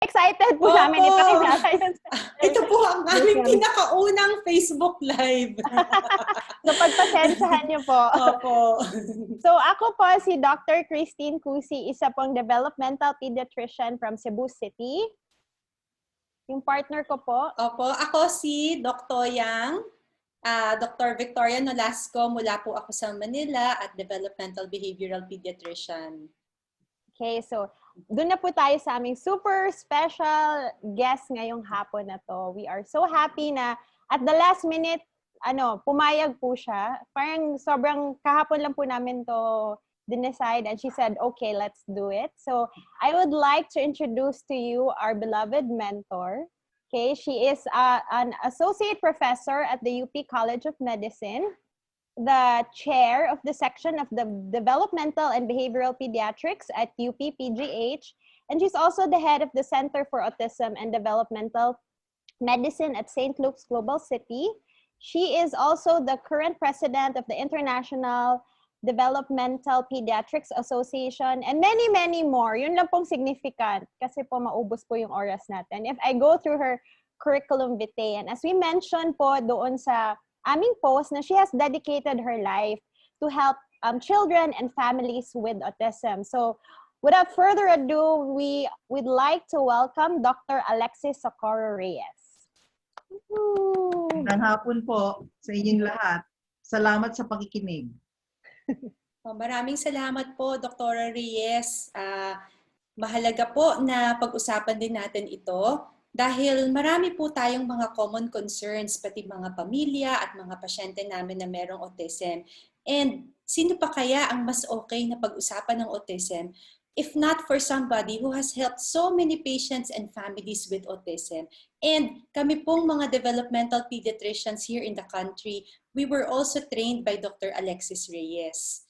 excited po namin ipakilala yun. Ito po ang aming pinakaunang Facebook Live. So, pagpasensyahan niyo po. Opo. So, ako po si Dr. Christine Cusi, isa pong developmental pediatrician from Cebu City. Yung partner ko po. Opo, ako si Dr. Yang, Dr. Victoria Nolasco, mula po ako sa Manila at developmental behavioral pediatrician. Okay, so doon na po tayo sa aming super special guest ngayong hapon na to. We are so happy na at the last minute, pumayag po siya. Parang sobrang kahapon lang po namin to decide and she said, okay, let's do it. So I would like to introduce to you our beloved mentor. Okay, she is an associate professor at the UP College of Medicine, the chair of the section of the Developmental and Behavioral Pediatrics at UP PGH, and she's also the head of the Center for Autism and Developmental Medicine at St. Luke's Global City. She is also the current president of the International Developmental Pediatrics Association, and many, many more. Yun lang pong significant kasi po maubos po yung oras natin. If I go through her curriculum vitae, and as we mentioned po doon sa aming post na she has dedicated her life to help children and families with autism. So, without further ado, we would like to welcome Dr. Alexis Reyes. Magandang hapon po sa inyong lahat. Salamat sa pakikinig. Maraming salamat po, Dr. Reyes. Mahalaga po na pag-usapan din natin ito. Dahil marami po tayong mga common concerns, pati mga pamilya at mga pasyente namin na merong autism. And sino pa kaya ang mas okay na pag-usapan ng autism if not for somebody who has helped so many patients and families with autism? And kami pong mga developmental pediatricians here in the country, we were also trained by Dr. Alexis Reyes.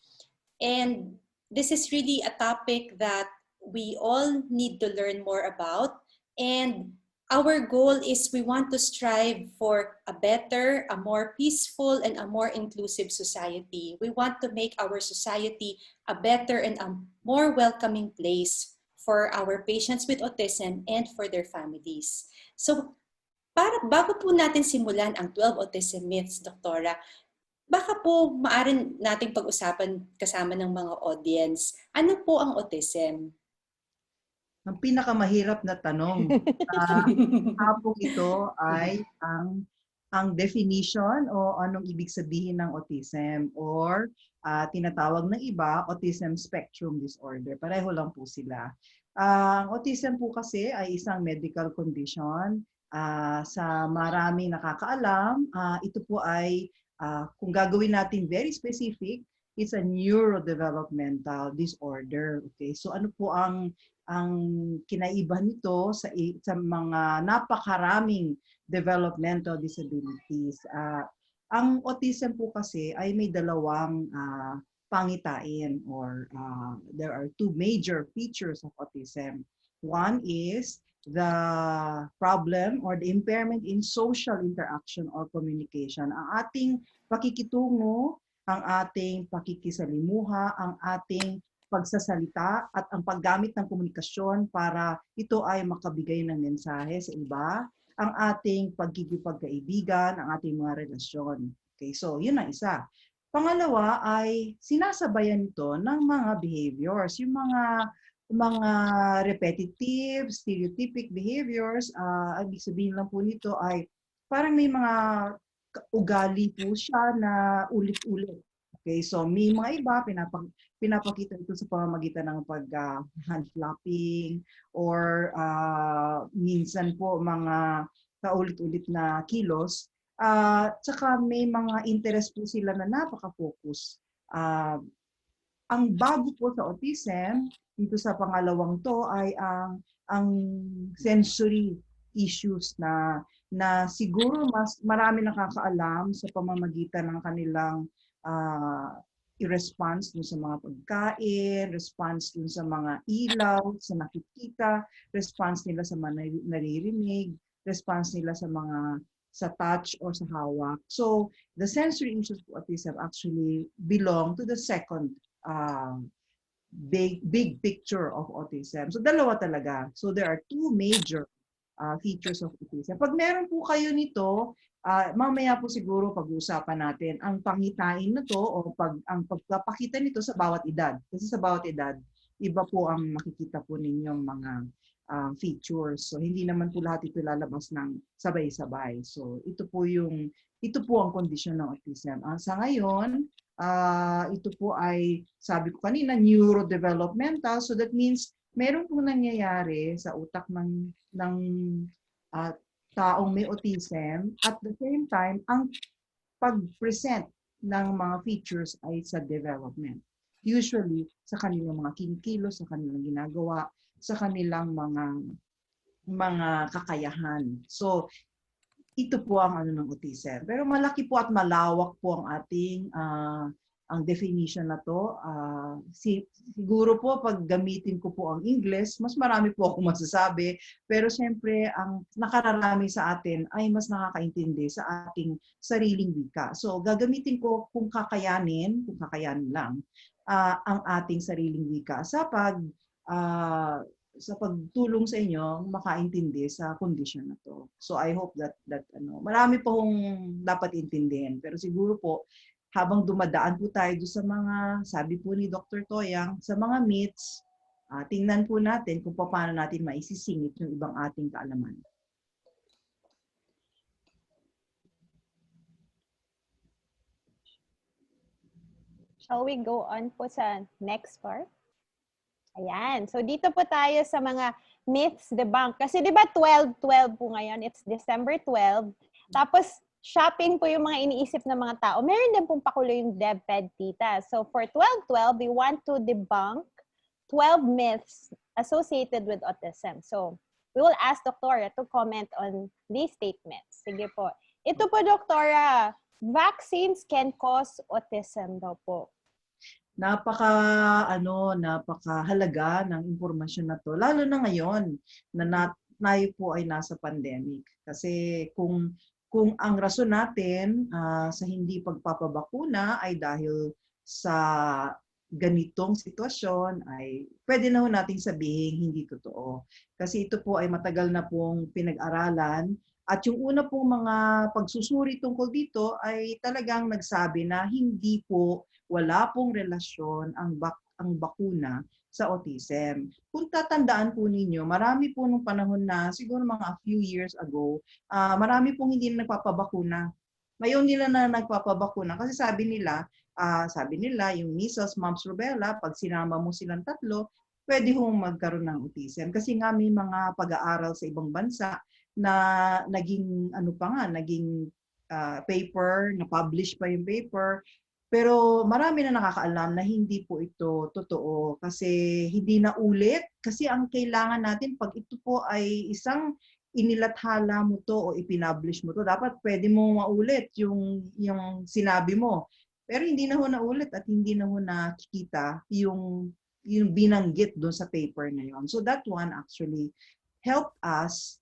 And this is really a topic that we all need to learn more about. And our goal is we want to strive for a better, a more peaceful, and a more inclusive society. We want to make our society a better and a more welcoming place for our patients with autism and for their families. So, bago po natin simulan ang 12 autism myths, Doktora, baka po maaari nating pag-usapan kasama ng mga audience, ano po ang autism? Ang pinakamahirap na tanong hapong ito ay ang definition o anong ibig sabihin ng autism or tinatawag ng iba, autism spectrum disorder. Pareho lang po sila. Ang autism po kasi ay isang medical condition. Sa maraming nakakaalam, ito po ay kung gagawin natin very specific, it's a neurodevelopmental disorder. Okay, so ano po ang kinaiba nito sa mga napakaraming developmental disabilities? Ang autism po kasi ay may dalawang pangitain or there are two major features of autism. One is the problem or the impairment in social interaction or communication. Ang ating pakikitungo, ang ating pakikisalimuha, ang ating pagsasalita at ang paggamit ng komunikasyon para ito ay makabigay ng mensahe sa iba, ang ating pagkikipagkaibigan, ang ating mga relasyon. Okay, so yun ang isa. Pangalawa ay sinasabayan ito ng mga behaviors, yung mga repetitive, stereotypic behaviors. Ibig sabihin lang po nito ay parang may mga ugali po siya na ulit-ulit. Okay, so may mga iba pinapakita ito sa pamamagitan ng hand flapping or minsan po mga paulit-ulit na kilos. Tsaka may mga interest po sila na napaka-focus. Ang bago po sa autism, dito sa pangalawang to ay ang sensory issues na siguro marami nakakaalam sa pamamagitan ng kanilang response dun sa mga pagkain, response dun sa mga ilaw, sa nakikita, response nila sa mga naririnig, response nila sa touch or sa hawak. So the sensory issues of autism actually belong to the second big picture of autism. So dalawa talaga. So there are two major features of autism. Pag meron po kayo nito, mamaya po siguro pag-uusapan natin ang pangitain na to o ang pagpapakita nito sa bawat edad. Kasi sa bawat edad, iba po ang makikita po ninyong mga features. So hindi naman po lahat ito lalabas ng sabay-sabay. So ito po ang kondisyon ng autism. Sa ngayon, ito po ay, sabi ko kanina, neurodevelopmental. So that means meron pong nangyayari sa utak ng taong may autism. At the same time, ang pag-present ng mga features ay sa development. Usually, sa kanilang mga kinikilos, sa kanilang ginagawa, sa kanilang mga kakayahan. So, ito po ang ng autism. Pero malaki po at malawak po ang ating ang definition na to. Siguro po pag gamitin ko po ang English, mas marami po akong masasabi. Pero siyempre, ang nakararami sa atin ay mas nakakaintindi sa ating sariling wika. So gagamitin ko kung kakayanin lang, ang ating sariling wika sa pagtulong sa inyo makaintindi sa kondisyon na to. So I hope that marami pa hong dapat intindihin. Pero siguro po, habang dumadaan po tayo sa mga, sabi po ni Dr. Toyang, sa mga myths, tingnan po natin kung paano natin maisisingit yung ibang ating kaalaman. Shall we go on po sa next part? Ayan. So, dito po tayo sa mga myths debunk. Kasi di ba 12-12 po ngayon? It's December 12. Tapos, shopping po yung mga iniisip ng mga tao. Meron din pong pakulo yung Ped Titas. So, for 12-12, we want to debunk 12 myths associated with autism. So, we will ask Doctora to comment on these statements. Sige po. Ito po, Doctora, vaccines can cause autism daw po. Napakahalaga ng impormasyon na to, lalo na ngayon na tayo po ay nasa pandemic. Kasi kung ang rason natin sa hindi pagpapabakuna ay dahil sa ganitong sitwasyon, ay pwede na ho nating sabihin hindi totoo. Kasi ito po ay matagal na pong pinag-aralan. At yung una pong mga pagsusuri tungkol dito ay talagang nagsabi na wala pong relasyon ang bakuna sa autism. Kung tatandaan po ninyo, marami po nung panahon na, siguro mga few years ago, marami pong hindi na nagpapabakuna. Ngayon nila na nagpapabakuna kasi sabi nila, yung measles, mumps, rubella, pag sinama mo silang tatlo, pwede hong magkaroon ng autism. Kasi nga may mga pag-aaral sa ibang bansa na naging paper, na-publish pa yung paper. Pero marami na nakakaalam na hindi po ito totoo kasi hindi na ulit. Kasi ang kailangan natin pag ito po ay isang inilathala mo to o ipinablish mo to, dapat pwede mo maulit yung sinabi mo. Pero hindi na ho naulit at hindi na ho nakikita yung binanggit doon sa paper na yun. So that one actually helped us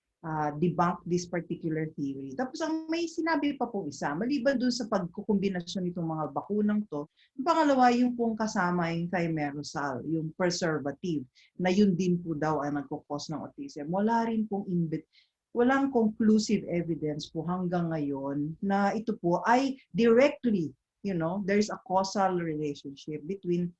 debunk this particular theory. Tapos ang may sinabi pa pong isa, maliban dun sa pagkukombinasyon nitong mga bakunang to, yung pangalawa yung pong kasama yung thimerosal, yung preservative, na yun din po daw ay nagkukos ng autism. Walang conclusive evidence po hanggang ngayon na ito po ay directly, there's a causal relationship between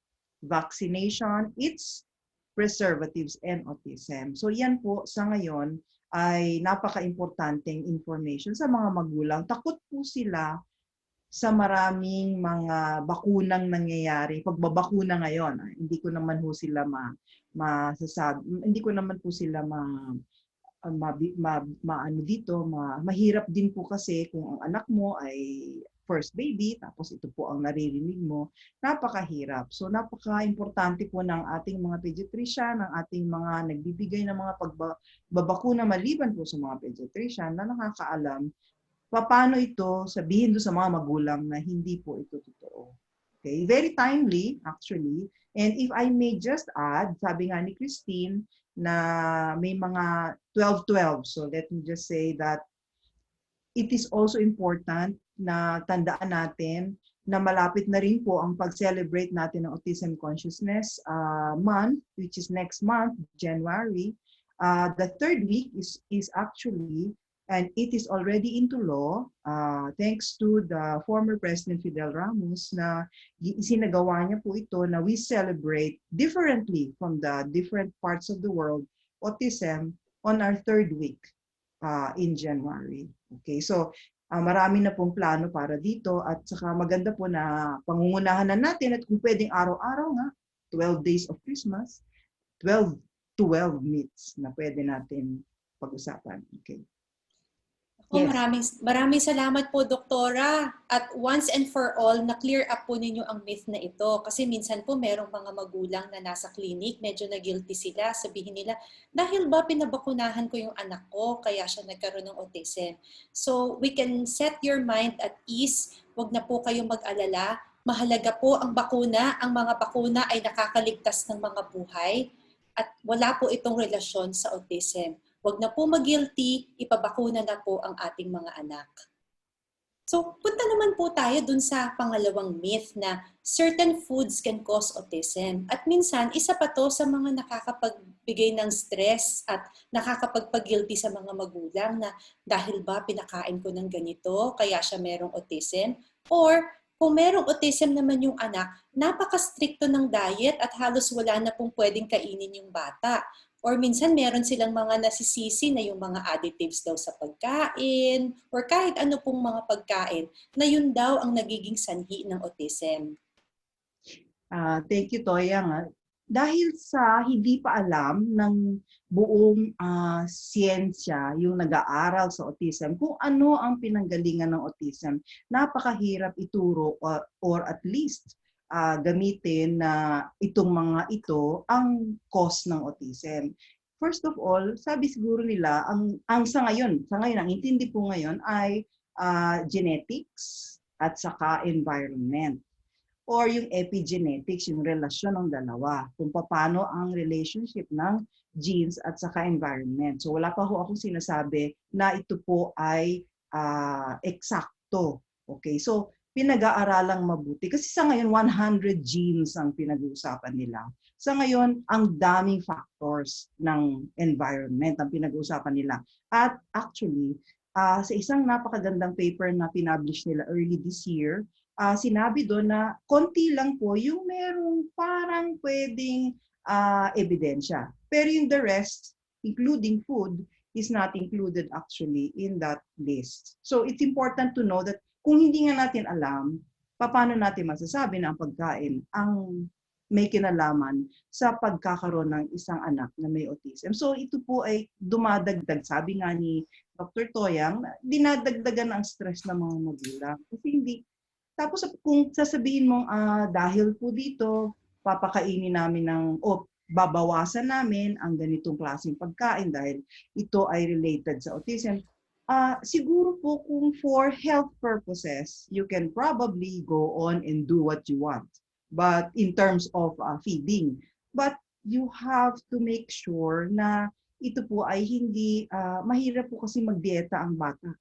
vaccination, its preservatives, and autism. So yan po sa ngayon ay napaka-importanteng information sa mga magulang. Takot po sila sa maraming mga bakunang nangyayari. Pagbabakuna ngayon, hindi ko naman po sila mahirap din po kasi kung ang anak mo ay first baby, tapos ito po ang naririnig mo, napakahirap. So napaka-importante po ng ating mga pediatrician, ng ating mga nagbibigay ng mga pagbabakuna maliban po sa mga pediatrician na nakakaalam paano ito sabihin doon sa mga magulang na hindi po ito totoo. Okay? Very timely, actually. And if I may just add, sabi nga ni Christine na may mga 12-12. So let me just say that it is also important na tandaan natin na malapit na rin po ang pag-celebrate natin ng Autism Consciousness Month, which is next month, January. The third week is actually, and it is already into law, thanks to the former President Fidel Ramos, na isinagawa niya po ito na we celebrate differently from the different parts of the world, autism, on our third week in January. Okay, so marami na pong plano para dito at saka maganda po na pangungunahan na natin at kung pwedeng araw-araw nga, 12 days of Christmas, 12 meets na pwede natin pag-usapan. Okay. Oh, Yes. maraming salamat po, Doktora. At once and for all, na-clear up po ninyo ang myth na ito. Kasi minsan po merong mga magulang na nasa clinic, medyo na-guilty sila. Sabihin nila, dahil ba pinabakunahan ko yung anak ko, kaya siya nagkaroon ng autism. So we can set your mind at ease. Huwag na po kayong mag-alala. Mahalaga po ang bakuna. Ang mga bakuna ay nakakaligtas ng mga buhay. At wala po itong relasyon sa autism. Huwag na po mag-guilty, ipabakuna na po ang ating mga anak. So, punta naman po tayo dun sa pangalawang myth na certain foods can cause autism. At minsan, isa pa to sa mga nakakapagbigay ng stress at nakakapagpag-guilty sa mga magulang na dahil ba pinakain ko ng ganito, kaya siya merong autism? Or, kung merong autism naman yung anak, napaka-stricto ng diet at halos wala na pong pwedeng kainin yung bata. Or minsan meron silang mga nasisisi na yung mga additives daw sa pagkain or kahit ano pong mga pagkain na yun daw ang nagiging sanhi ng autism. Thank you, Toya. Dahil sa hindi pa alam ng buong siyensya, yung nag-aaral sa autism, kung ano ang pinanggalingan ng autism, napakahirap ituro or at least gamitin na itong mga ito ang cause ng autism. First of all, sabi siguro nila, ang sa ngayon, ang intindi po ngayon ay genetics at saka environment. Or yung epigenetics, yung relasyon ng dalawa, kung paano ang relationship ng genes at saka environment. So wala pa ho akong sinasabi na ito po ay eksakto. Okay, so pinag-aaralang mabuti. Kasi sa ngayon, 100 genes ang pinag-uusapan nila. Sa ngayon, ang daming factors ng environment ang pinag-uusapan nila. At actually, sa isang napakagandang paper na pinublish nila early this year, sinabi doon na konti lang po yung merong parang pwedeng ebidensya. Pero yung the rest, including food, is not included actually in that list. So it's important to know that kung hindi nga natin alam, paano natin masasabi na ang pagkain ang may kinalaman sa pagkakaroon ng isang anak na may autism. So ito po ay dumadagdag, sabi nga ni Dr. Toyang, dinadagdagan ang stress ng mga magulang. Kasi hindi, tapos kung sasabihin mong dahil po dito, papakainin namin babawasan namin ang ganitong klaseng pagkain dahil ito ay related sa autism. Siguro po kung for health purposes, you can probably go on and do what you want. But in terms of feeding. But you have to make sure na ito po ay hindi, mahirap po kasi magdieta ang bata.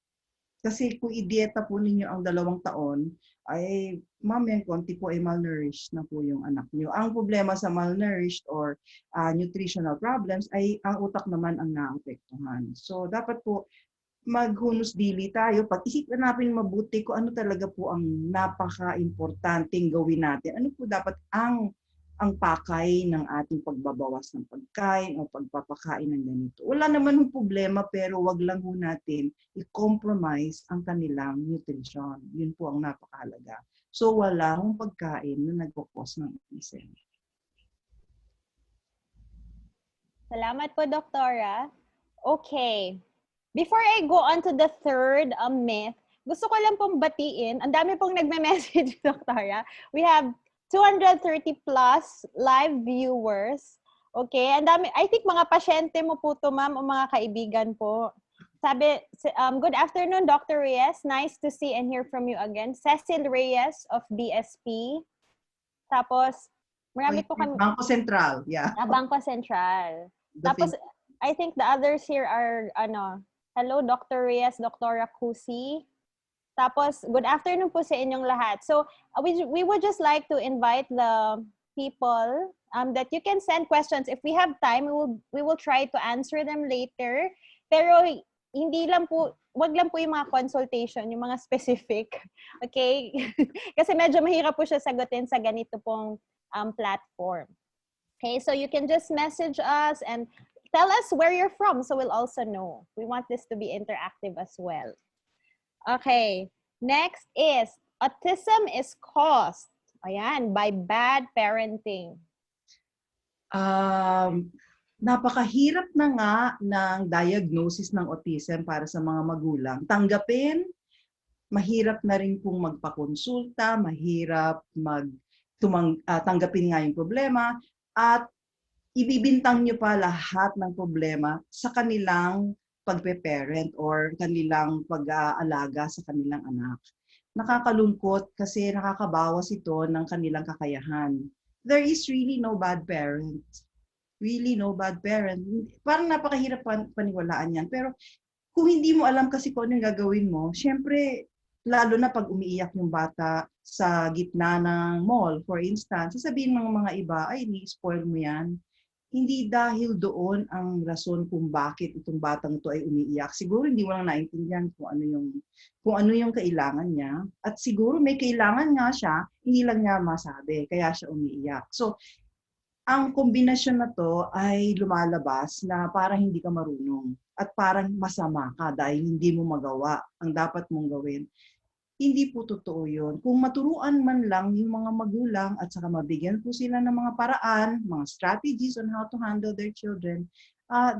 Kasi kung i-dieta po ninyo ang 2 taon, ay mamaya konti po ay malnourished na po yung anak niyo. Ang problema sa malnourished or nutritional problems ay ang utak naman ang naapektuhan. So dapat po maghunus-dili tayo. Pag-isipan natin mabuti kung ano talaga po ang napaka-importanteng gawin natin. Ano po dapat ang pakay ng ating pagbabawas ng pagkain o pagpapakain ng ganito. Wala naman yung problema pero wag lang po natin i-compromise ang kanilang nutrition. Yun po ang napakahalaga. So walang pagkain na nagpo-cause ng autism. Salamat po, Doktora. Okay. Before I go on to the third myth, gusto ko lang pong batiin. Ang dami pong nagme-message, Doktora. We have 230 plus live viewers. Okay, ang dami. I think mga pasyente mo po to, ma'am, o mga kaibigan po. Sabi, good afternoon, Dr. Reyes. Nice to see and hear from you again. Cecil Reyes of BSP. Tapos, marami po kami. Bangko Sentral, yeah. Bangko Sentral. Tapos, I think the others here are, hello, Dr. Reyes, Dr. Kusi. Tapos, good afternoon po sa inyong lahat. So, we would just like to invite the people that you can send questions. If we have time, we will try to answer them later. Pero, hindi lang po, wag lang po yung mga consultation, yung mga specific. Okay? Kasi medyo mahirap po siya sagutin sa ganito pong platform. Okay? So, you can just message us and tell us where you're from so we'll also know. We want this to be interactive as well. Okay. Next is, autism is caused, ayan, by bad parenting. Napakahirap na nga ng diagnosis ng autism para sa mga magulang. Tanggapin, mahirap na rin pong magpakonsulta, mahirap tanggapin nga yung problema, at ibibintang nyo pa lahat ng problema sa kanilang pagpe-parent or kanilang pag-aalaga sa kanilang anak. Nakakalungkot kasi nakakabawas ito ng kanilang kakayahan. There is really no bad parent. Really no bad parent. Parang napakahirap paniwalaan yan. Pero kung hindi mo alam kasi kung ano yung gagawin mo, syempre, lalo na pag umiiyak yung bata sa gitna ng mall, for instance, sasabihin ng mga iba, ay, ni-spoil mo yan. Hindi dahil doon ang rason kung bakit itong batang ito ay umiiyak. Siguro hindi mo lang naintindihan kung ano yung kailangan niya. At siguro may kailangan nga siya, hindi lang niya masabi, kaya siya umiiyak. So, ang kombinasyon na to ay lumalabas na parang hindi ka marunong at parang masama ka dahil hindi mo magawa ang dapat mong gawin. Hindi po totoo yun. Kung maturuan man lang yung mga magulang at saka mabigyan po sila ng mga paraan, mga strategies on how to handle their children,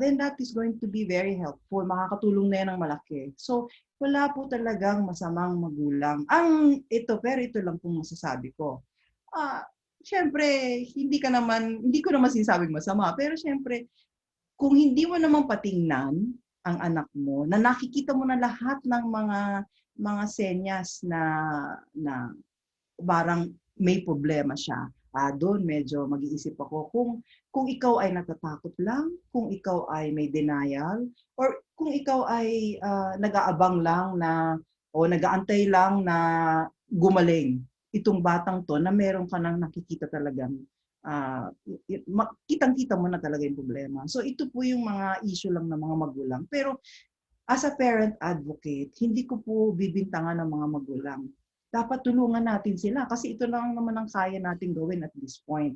then that is going to be very helpful. Makakatulong na yan ng malaki. So, wala po talagang masamang magulang. Pero ito lang pong masasabi ko. Siyempre, hindi ko naman sinasabing masama, pero siyempre, kung hindi mo naman patingnan ang anak mo, na nakikita mo na lahat ng mga senyas na parang may problema siya. Doon medyo mag-iisip ako kung ikaw ay natatakot lang, kung ikaw ay may denial, or kung ikaw ay nag-aabang lang o nag-aantay lang na gumaling itong batang to na meron ka nang nakikita talagang kitang-kita mo na talaga yung problema. So ito po yung mga issue lang ng mga magulang. Pero as a parent advocate, hindi ko po bibintangan ng mga magulang. Dapat tulungan natin sila kasi ito lang naman ang kaya natin gawin at this point.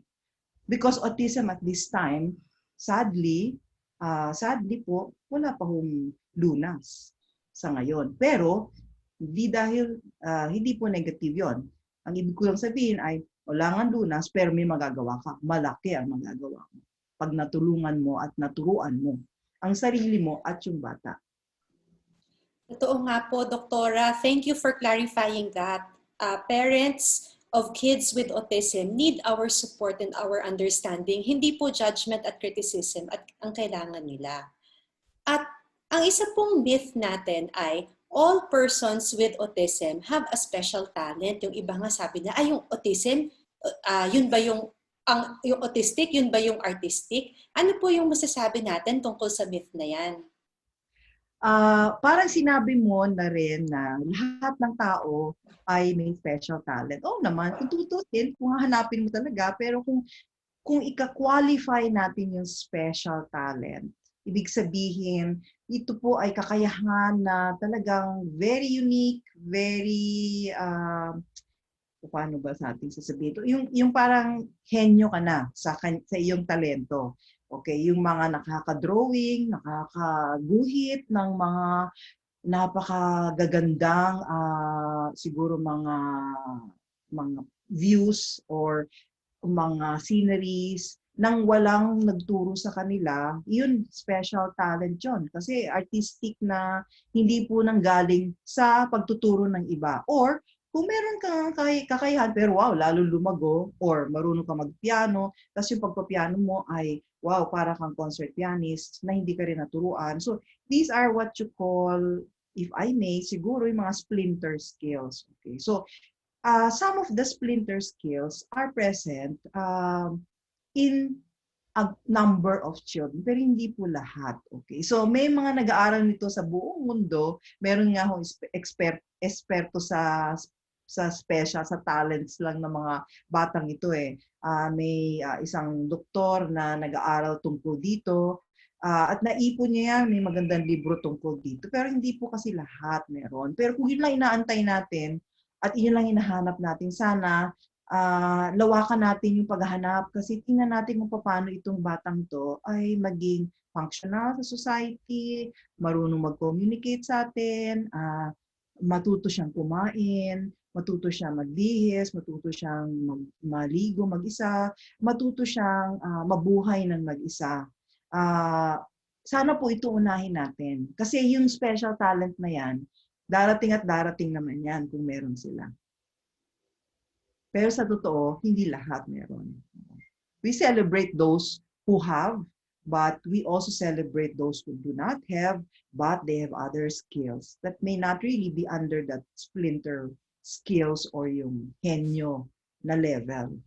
Because autism at this time, sadly po, wala pa hong lunas sa ngayon. Pero, hindi po negative yon. Ang ibig ko lang sabihin ay, wala nga lunas, pero may magagawa ka. Malaki ang magagawa mo. Pag natulungan mo at naturuan mo ang sarili mo at yung bata. Totoo nga po, Doktora. Thank you for clarifying that. Parents of kids with autism need our support and our understanding. Hindi po judgment at criticism at ang kailangan nila. At ang isa pong myth natin ay all persons with autism have a special talent. Yung iba nga sabi na, yung autism, yun ba yung autistic, yun ba yung artistic? Ano po yung masasabi natin tungkol sa myth na yan? Parang sinabi mo na rin na lahat ng tao ay may special talent. Oo naman, kung tutusin, kung hahanapin mo talaga, pero kung ika-qualify natin yung special talent, ibig sabihin, ito po ay kakayahan na talagang very unique, very, paano ba sa ating sasabihin ito? Yung parang henyo ka na sa iyong talento. Okay, yung mga nakaka-drawing, nakakaguhit ng mga napakagagandang siguro mga views or mga sceneries nang walang nagturo sa kanila, yun special talent yun. Kasi artistic na hindi po nanggaling sa pagtuturo ng iba. Or kung meron kang kakayahan pero wow, lalo lumago or marunong ka magpiano, tapos yung pagpapiano mo ay wow, para kang concert pianist na hindi ka rin naturuan. So, these are what you call, if I may, siguro yung mga splinter skills. Okay? So, some of the splinter skills are present in a number of children, pero hindi po lahat. Okay? So may mga nag-aaral nito sa buong mundo. Meron nga akong eksperto sa special, sa talents lang ng mga batang ito eh. May isang doktor na nag-aaral tungkol dito. At naipon niya yan, may magandang libro tungkol dito. Pero hindi po kasi lahat meron. Pero kung yun lang inaantay natin, at yun lang hinahanap natin, sana lawakan natin yung paghahanap kasi tingnan natin kung paano itong batang to ay maging functional sa society, marunong mag-communicate sa atin, matuto siyang kumain, matuto siyang magbihis, matuto siyang maligo mag-isa, matuto siyang mabuhay ng mag-isa. Sana po ito unahin natin. Kasi yung special talent na yan, darating at darating naman yan kung meron sila. Pero sa totoo, hindi lahat meron. We celebrate those who have, but we also celebrate those who do not have, but they have other skills that may not really be under that splinter skills or yung henyo na level.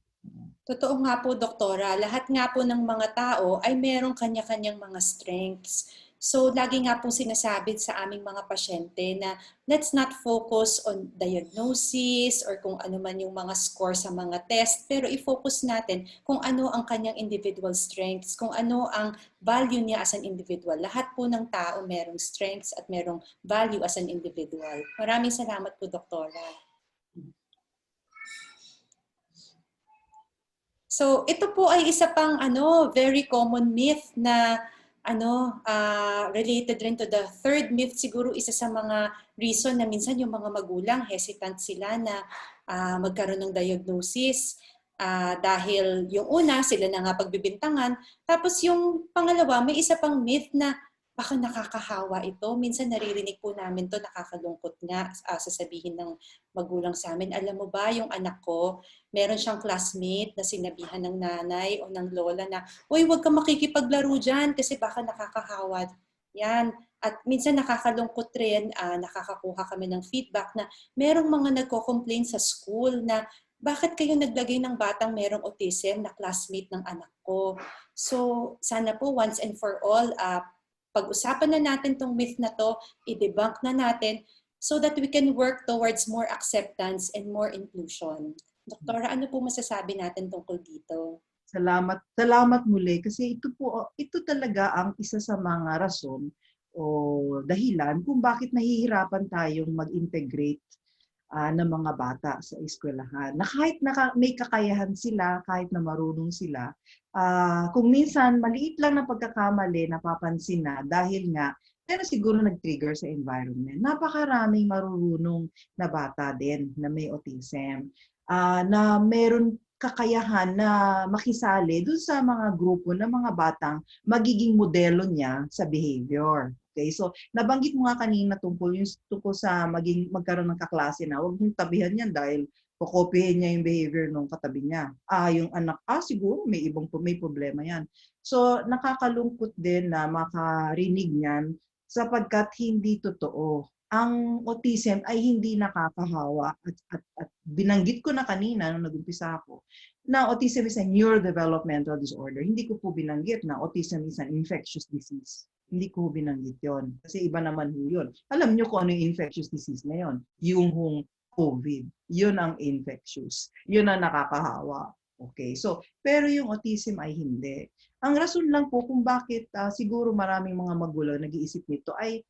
Totoo nga po, Doktora. Lahat nga po ng mga tao ay merong kanya-kanyang mga strengths. So, lagi nga po sinasabi sa aming mga pasyente na let's not focus on diagnosis or kung ano man yung mga score sa mga test, pero i-focus natin kung ano ang kanyang individual strengths, kung ano ang value niya as an individual. Lahat po ng tao merong strengths at merong value as an individual. Maraming salamat po, Doktora. So, ito po ay isa pang very common myth na related rin to the third myth. Siguro isa sa mga reason na minsan yung mga magulang hesitant sila na magkaroon ng diagnosis dahil yung una sila na nga pagbibintangan. Tapos yung pangalawa, may isa pang myth na baka nakakahawa ito. Minsan naririnig po namin to, nakakalungkot nga sasabihin ng magulang sa amin. Alam mo ba, yung anak ko, meron siyang classmate na sinabihan ng nanay o ng lola na, uy, huwag kang makikipaglaro dyan kasi baka nakakahawa. Yan. At minsan nakakalungkot rin, nakakakuha kami ng feedback na merong mga nagko-complain sa school na bakit kayo naglagay ng batang merong autism na classmate ng anak ko? So, sana po once and for all, pag-usapan na natin tong myth na to, i-debunk na natin so that we can work towards more acceptance and more inclusion. Doktora, ano po masasabi natin tungkol dito? Salamat muli kasi ito talaga ang isa sa mga rason o dahilan kung bakit nahihirapan tayong mag-integrate ng mga bata sa eskwelahan. Na kahit may kakayahan sila, kahit na marunong sila, kung minsan maliit lang na pagkakamali napapansin na dahil nga pero siguro nag-trigger sa environment. Napakaraming marurunong na bata din na may autism, na meron kakayahan na makisali dun sa mga grupo ng mga batang magiging modelo niya sa behavior. Okay, so nabanggit mo nga kanina tungkol sa magkaroon ng kaklase na huwag mong tabihan yan dahil kokopyahin niya yung behavior ng katabi niya. Yung anak, siguro may problema yan. So nakakalungkot din na makarinig niyan sapagkat hindi totoo. Ang autism ay hindi nakakahawa at binanggit ko na kanina nung nag-umpisa ako na autism is a neurodevelopmental disorder. Hindi ko po binanggit na autism is an infectious disease. Hindi ko binanggit yon kasi iba naman yun. Alam niyo kung ano yung infectious disease na yon? Yung COVID. Yun ang infectious. Yun ang nakakahawa. Okay, so pero yung autism ay hindi. Ang rason lang po kung bakit siguro maraming mga magulang nag-iisip nito ay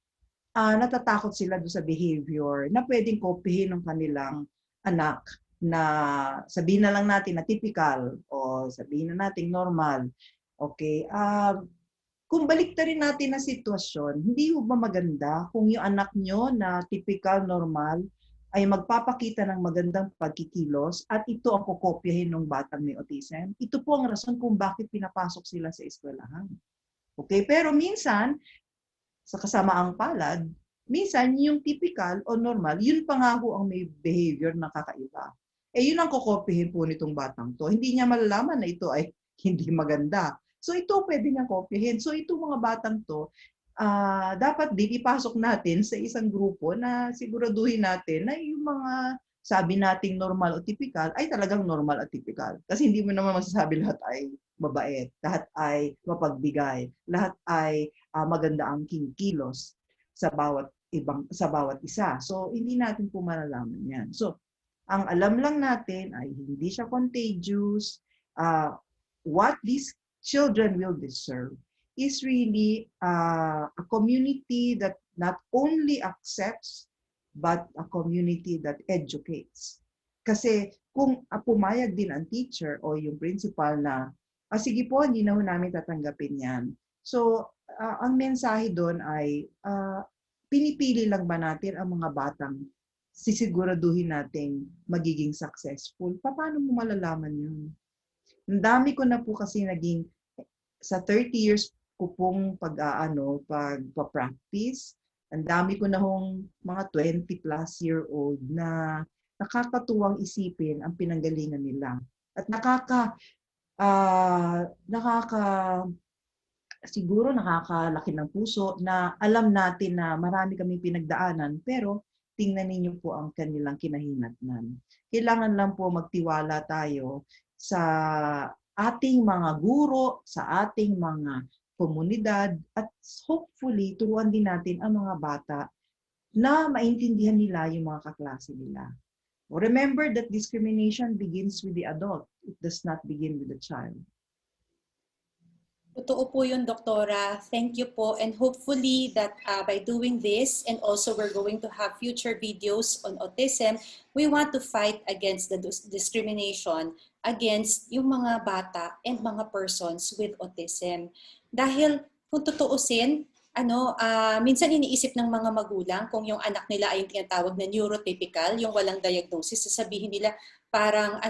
natatakot sila doon sa behavior na pwedeng kopyahin ng kanilang anak na sabihin na lang natin na typical o sabihin na natin normal. Okay, kung baliktarin natin ang sitwasyon, hindi ba maganda kung yung anak nyo na typical, normal, ay magpapakita ng magandang pagkikilos at ito ang kukopyahin ng batang may autism? Ito po ang rason kung bakit pinapasok sila sa eskwelahan. Okay, pero minsan, sa kasamaang palad, minsan yung typical o normal, yun pa nga ho ang may behavior na kakaiba. Yun ang kukopyahin po nitong batang to. Hindi niya malalaman na ito ay hindi maganda. So ito pwede niya kopyahin. So itong mga batang to, dapat din ipasok natin sa isang grupo na siguraduhin natin na yung mga sabi nating normal o typical ay talagang normal at typical. Kasi hindi mo naman masasabi lahat ay mabait, lahat ay mapagbigay, lahat ay maganda ang kilos sa bawat isa. So hindi natin po malalaman 'yan. So ang alam lang natin ay hindi siya contagious. What these children will deserve is really a community that not only accepts but a community that educates. Kasi kung pumayag din ang teacher o yung principal na, sige po, hindi na ho namin tatanggapin yan. So, ang mensahe doon ay, pinipili lang ba natin ang mga batang sisiguraduhin nating magiging successful? Paano mo malalaman yun? Ang dami ko na po kasi naging, sa 30 years ko pong pagpa-practice, ang dami ko na hong mga 20 plus year old na nakakatuwang isipin ang pinanggalingan nila. At siguro nakakalaki ng puso na alam natin na marami kaming pinagdaanan, pero tingnan ninyo po ang kanilang kinahinatnan. Kailangan lang po magtiwala tayo sa ating mga guro, sa ating mga komunidad, at hopefully turuan din natin ang mga bata na maintindihan nila yung mga kaklase nila. Remember that discrimination begins with the adult. It does not begin with the child. Totoo po yun, Doktora. Thank you po. And hopefully that by doing this, and also we're going to have future videos on autism, we want to fight against the discrimination against yung mga bata and mga persons with autism. Dahil kung tutuusin, minsan iniisip ng mga magulang kung yung anak nila ay yung tinatawag na neurotypical, yung walang diagnosis, sasabihin nila parang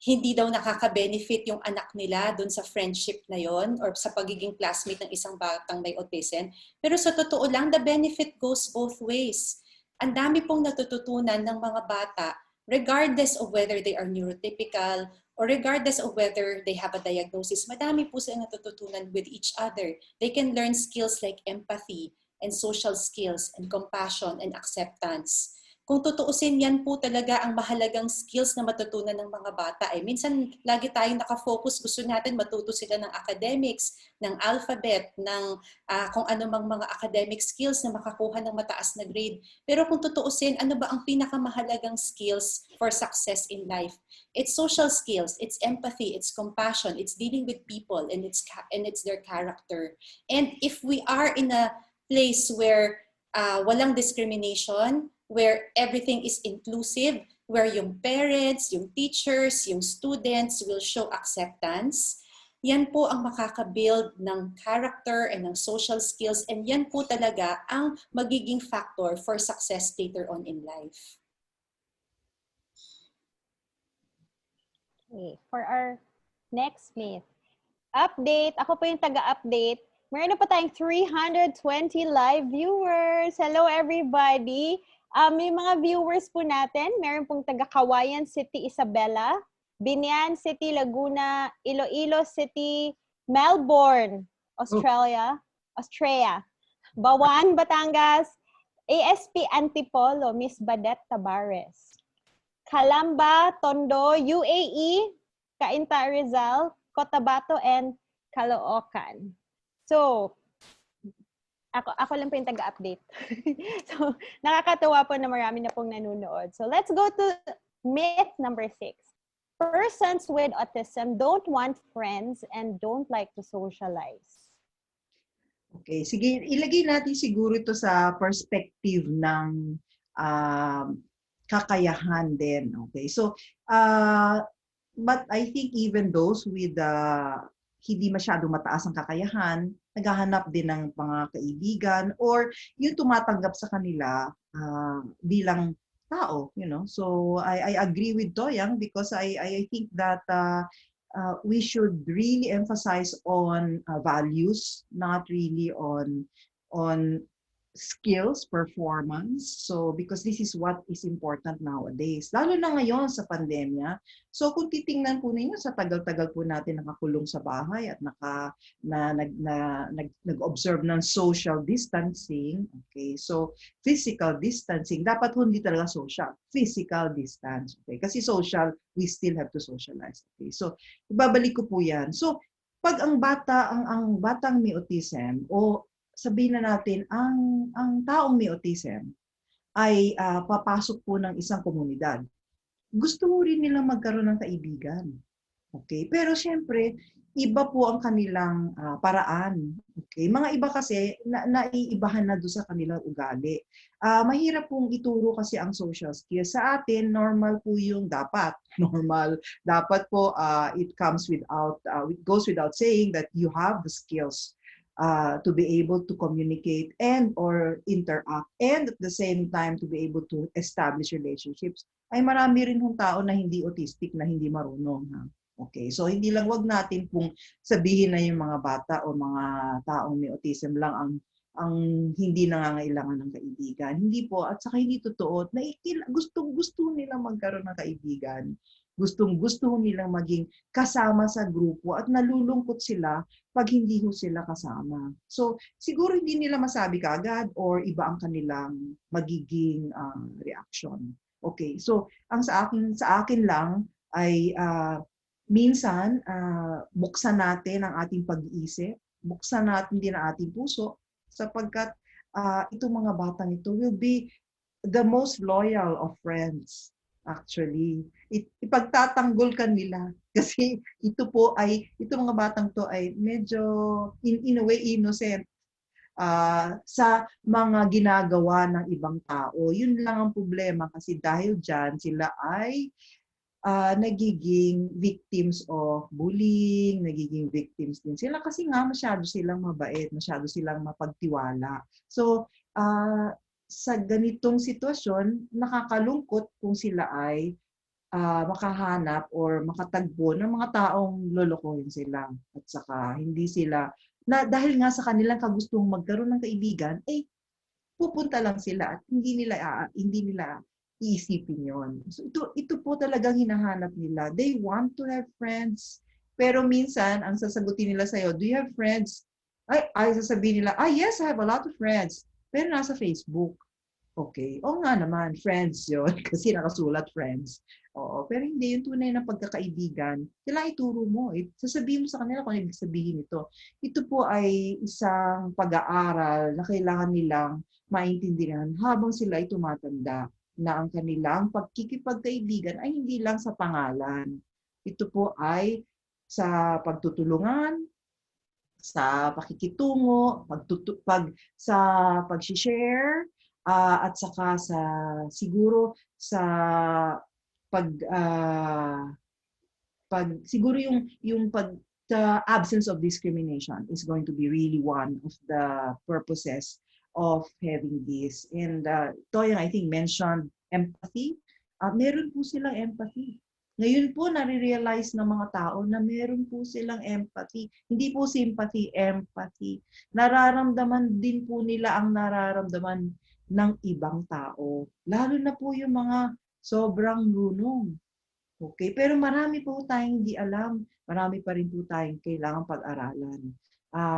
hindi daw nakaka-benefit yung anak nila dun sa friendship na yon or sa pagiging classmate ng isang batang may autism. Pero sa totoo lang, the benefit goes both ways. Ang dami pong natututunan ng mga bata regardless of whether they are neurotypical or regardless of whether they have a diagnosis. Madami po silang natututunan with each other. They can learn skills like empathy and social skills and compassion and acceptance. Kung tutuusin, yan po talaga ang mahalagang skills na matutunan ng mga bata. Minsan, lagi tayong nakafocus, gusto natin matuto sila ng academics, ng alphabet, ng kung ano mang mga academic skills na makakuha ng mataas na grade. Pero kung tutuusin, ano ba ang pinakamahalagang skills for success in life? It's social skills, it's empathy, it's compassion, it's dealing with people, and it's their character. And if we are in a place where walang discrimination, where everything is inclusive, where yung parents, yung teachers, yung students will show acceptance, yan po ang makaka-build ng character and ng social skills, and yan po talaga ang magiging factor for success later on in life. Okay, for our next myth. Update, ako po yung taga-update. Meron na pa tayong 320 live viewers. Hello everybody! May mga viewers po natin. Meron pong taga-Kawayan City, Isabela, Binian City, Laguna, Iloilo City, Melbourne, Australia, Bawan, Batangas, ASP Antipolo, Miss Badet Tabares, Calamba, Tondo, UAE, Cainta Rizal, Cotabato, and Caloocan. So, ako lang po yung taga-update. So, nakakatuwa po na marami na pong nanonood. So, let's go to myth number 6. Persons with autism don't want friends and don't like to socialize. Okay, sige, ilagay natin siguro ito sa perspective ng kakayahan din. Okay, so, but I think even those with hindi masyadong mataas ang kakayahan, naghahanap din ng mga kaibigan or yung tumatanggap sa kanila bilang tao, you know. So I agree with Toyang because I think that we should really emphasize on values, not really on skills, performance. So, because this is what is important nowadays. Lalo na ngayon sa pandemya. So, kung titingnan po ninyo, sa tagal-tagal po natin nakakulong sa bahay at nag-observe ng social distancing. Okay, so physical distancing. Dapat hindi talaga social. Physical distance. Okay, kasi social, we still have to socialize. Okay, so ibabalik ko po yan. So, pag ang batang may autism o sabihin na natin, ang taong may autism ay papasok po ng isang komunidad. Gusto mo rin nilang magkaroon ng kaibigan. Okay? Pero siyempre, iba po ang kanilang paraan. Okay? Mga iba kasi, naiibahan na doon sa kanilang ugali. Mahirap pong ituro kasi ang social skills. Sa atin, normal po yung dapat. Normal. Dapat po, it goes without saying that you have the skills to be able to communicate and or interact, and at the same time to be able to establish relationships. Ay marami rin hong tao na hindi autistic na hindi marunong. Ha? Okay, so hindi lang, wag natin pong sabihin na yung mga bata o mga taong may autism lang ang hindi nangangailangan ng kaibigan. Hindi po, at saka hindi totoo. Gusto nila magkaroon ng kaibigan. Gusto nilang maging kasama sa grupo at nalulungkot sila pag hindi ho sila kasama. So, siguro hindi nila masabi kaagad or iba ang kanilang magiging reaction. Okay, so ang sa akin lang ay minsan buksan natin ang ating pag-iisip, buksan natin din ang ating puso sapagkat itong mga batang ito will be the most loyal of friends. Actually, ipagtatanggol ka nila kasi itong mga batang to ay medyo in a way innocent sa mga ginagawa ng ibang tao. Yun lang ang problema kasi dahil dyan sila ay nagiging victims of bullying, nagiging victims din sila kasi nga masyado silang mabait, masyado silang mapagtiwala. So, sa ganitong sitwasyon, nakakalungkot kung sila ay makahanap or makatagpo ng mga taong lolokohin sila. At saka hindi sila, dahil nga sa kanilang kagustong magkaroon ng kaibigan, pupunta lang sila at hindi nila iisipin yon. So ito po talagang hinahanap nila. They want to have friends. Pero minsan, ang sasagutin nila sa'yo, do you have friends? Ay sasabihin nila, yes, I have a lot of friends. Pero nasa Facebook. Okay. O nga naman, friends yon kasi nakasulat friends. Oo. Pero hindi yung tunay na pagkakaibigan. Kailangan ituro mo. Sasabihin mo sa kanila kung ano ibig sabihin ito. Ito po ay isang pag-aaral na kailangan nilang maintindihan habang sila ay tumatanda na ang kanilang pagkikipagkaibigan ay hindi lang sa pangalan. Ito po ay sa pagtutulungan, sa pakikitungo, sa pag-share, at saka siguro sa siguro the absence of discrimination is going to be really one of the purposes of having this. And Toyang, I think, mentioned empathy. Meron po silang empathy. Ngayon po, nare-realize ng mga tao na meron po silang empathy. Hindi po sympathy, empathy. Nararamdaman din po nila ang nararamdaman ng ibang tao. Lalo na po yung mga sobrang lunong. Okay? Pero marami po tayong hindi alam. Marami pa rin po tayong kailangang pag-aralan.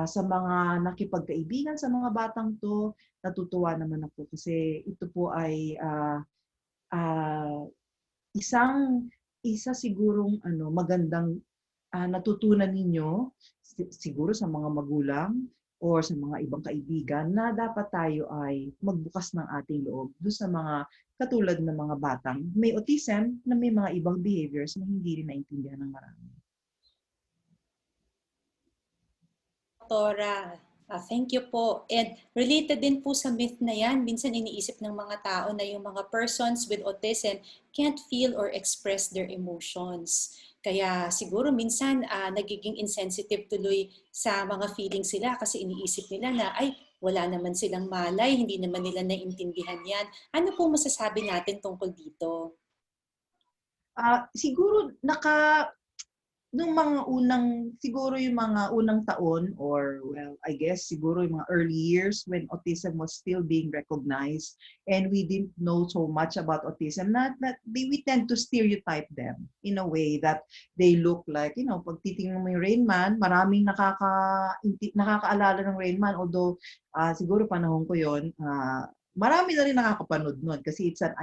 Sa mga nakipagkaibigan sa mga batang to, natutuwa naman ako kasi ito po ay isa sigurong magandang natutunan ninyo siguro sa mga magulang or sa mga ibang kaibigan na dapat tayo ay magbukas ng ating loob doon sa mga katulad ng mga batang may autism na may mga ibang behaviors na hindi rin naintindihan ng marami. Doktora, thank you po. And related din po sa myth na yan, minsan iniisip ng mga tao na yung mga persons with autism can't feel or express their emotions. Kaya siguro minsan nagiging insensitive tuloy sa mga feelings sila kasi iniisip nila na wala naman silang malay, hindi naman nila naiintindihan yan. Ano po masasabi natin tungkol dito? Siguro nung mga siguro yung mga unang taon or well, I guess siguro yung mga early years when autism was still being recognized and we didn't know so much about autism, we tend to stereotype them in a way that they look like, pag titingnan mo yung Rain Man, maraming nakakaalala ng Rain Man, although siguro panahon ko yon, marami na rin nakakapanood nun kasi it's an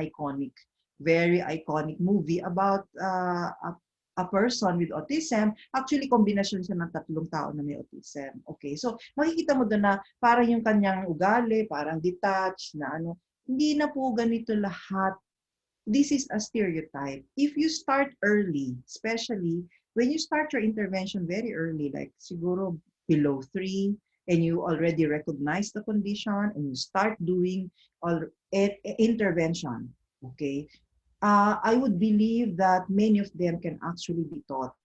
very iconic movie about a person with autism. Actually, kombinasyon siya ng tatlong tao na may autism. Okay, so makikita mo doon na parang yung kanyang ugali, parang detached na hindi na po ganito lahat. This is a stereotype. If you start early, especially when you start your intervention very early, like siguro below 3, and you already recognize the condition and you start doing intervention, okay, I would believe that many of them can actually be taught.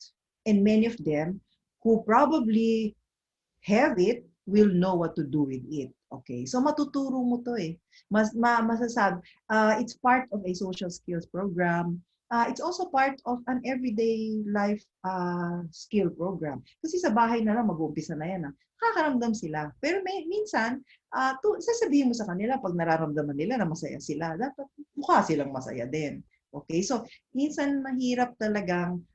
And many of them who probably have it will know what to do with it. Okay, so matuturo mo to eh. Masasabi, it's part of a social skills program. It's also part of an everyday life skill program. Kasi sa bahay na lang, mag-uumpisa na yan. Kakaramdam sila. Pero minsan, sasabihin mo sa kanila, pag nararamdaman nila na masaya sila, dapat mukha silang masaya din. Okay, so minsan mahirap talagang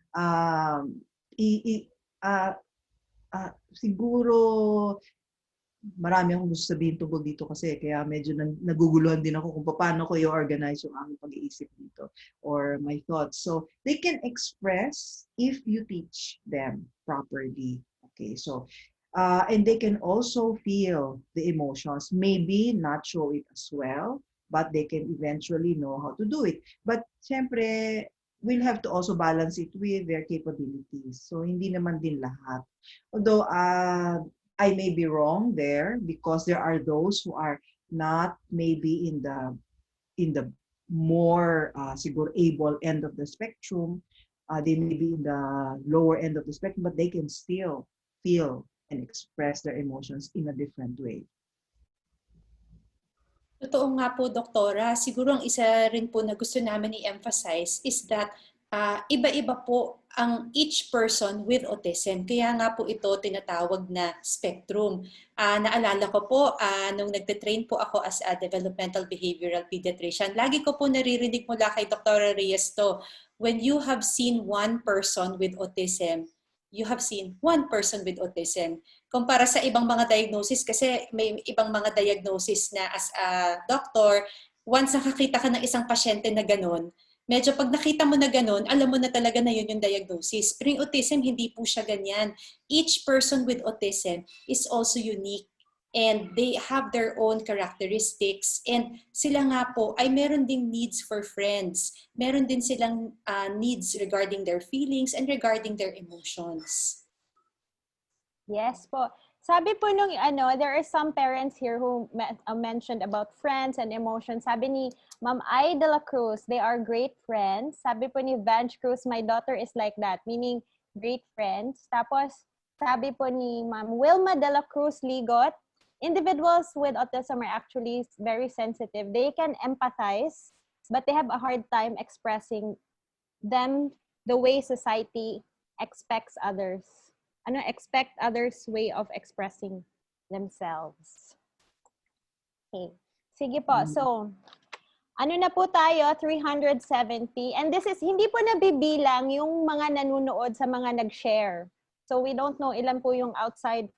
siguro marami akong gusto sabihin tungkol dito kasi kaya medyo naguguluhan din ako kung paano ko i-organize yung aming pag-iisip dito or my thoughts. So they can express if you teach them properly. Okay, so and they can also feel the emotions, maybe not show it as well, but they can eventually know how to do it. But syempre, we'll have to also balance it with their capabilities. So hindi naman din lahat. Although I may be wrong there because there are those who are not maybe in the more siguro able end of the spectrum. They may be in the lower end of the spectrum, but they can still feel and express their emotions in a different way. Totoo nga po, Doktora. Siguro ang isa rin po na gusto namin i-emphasize is that iba-iba po ang each person with autism. Kaya nga po ito tinatawag na spectrum. Naalala ko po, nung nagte-train po ako as a developmental behavioral pediatrician, lagi ko po naririnig mula kay Dr. Reyes to, when you have seen one person with autism, you have seen one person with autism. Kumpara sa ibang mga diagnosis, kasi may ibang mga diagnosis na as a doctor, once nakakita ka ng isang pasyente na ganun, medyo pag nakita mo na ganun, alam mo na talaga na yun yung diagnosis. Pero yung autism, hindi po siya ganyan. Each person with autism is also unique and they have their own characteristics. And sila nga po ay meron ding needs for friends. Meron din silang needs regarding their feelings and regarding their emotions. Yes po. Sabi po nung there are some parents here who mentioned about friends and emotions. Sabi ni Ma'am Ai de la Cruz, they are great friends. Sabi po ni Vange Cruz, my daughter is like that, meaning great friends. Tapos sabi po ni Ma'am Wilma de la Cruz Ligot, individuals with autism are actually very sensitive. They can empathize, but they have a hard time expressing them the way society expects others. Expect others' way of expressing themselves. Okay. Sige po. So, na po tayo? 370. And this is, hindi po nabibilang yung mga nanunood sa mga nag-share. So, we don't know ilan po yung outside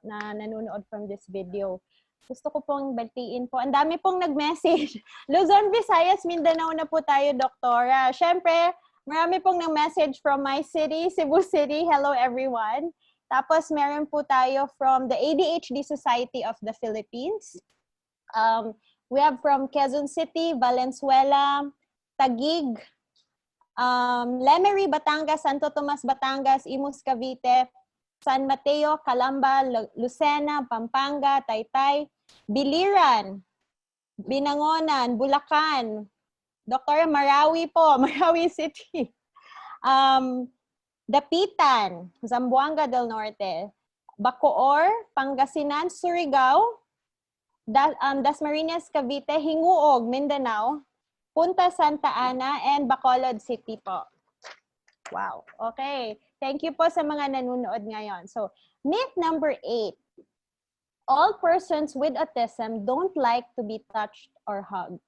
na nanunood from this video. Gusto ko pong batiin po. Ang dami pong nag-message. Luzon, Visayas, Mindanao na po tayo, Doktora. Siyempre, marami pong nag-message from my city, Cebu City. Hello, everyone. Tapos, meron po tayo from the ADHD Society of the Philippines. We have from Quezon City, Valenzuela, Taguig, Lemery, Batangas, Santo Tomas, Batangas, Imus, Cavite, San Mateo, Calamba, Lucena, Pampanga, Taytay, Biliran, Binangonan, Bulacan, Dr. Marawi po, Marawi City. Dapitan, Zamboanga del Norte, Bacoor, Pangasinan, Surigao, Dasmariñas, Cavite, Hinguog, Mindanao, Punta Santa Ana, and Bacolod City po. Wow. Okay. Thank you po sa mga nanonood ngayon. So, myth number 8. All persons with autism don't like to be touched or hugged.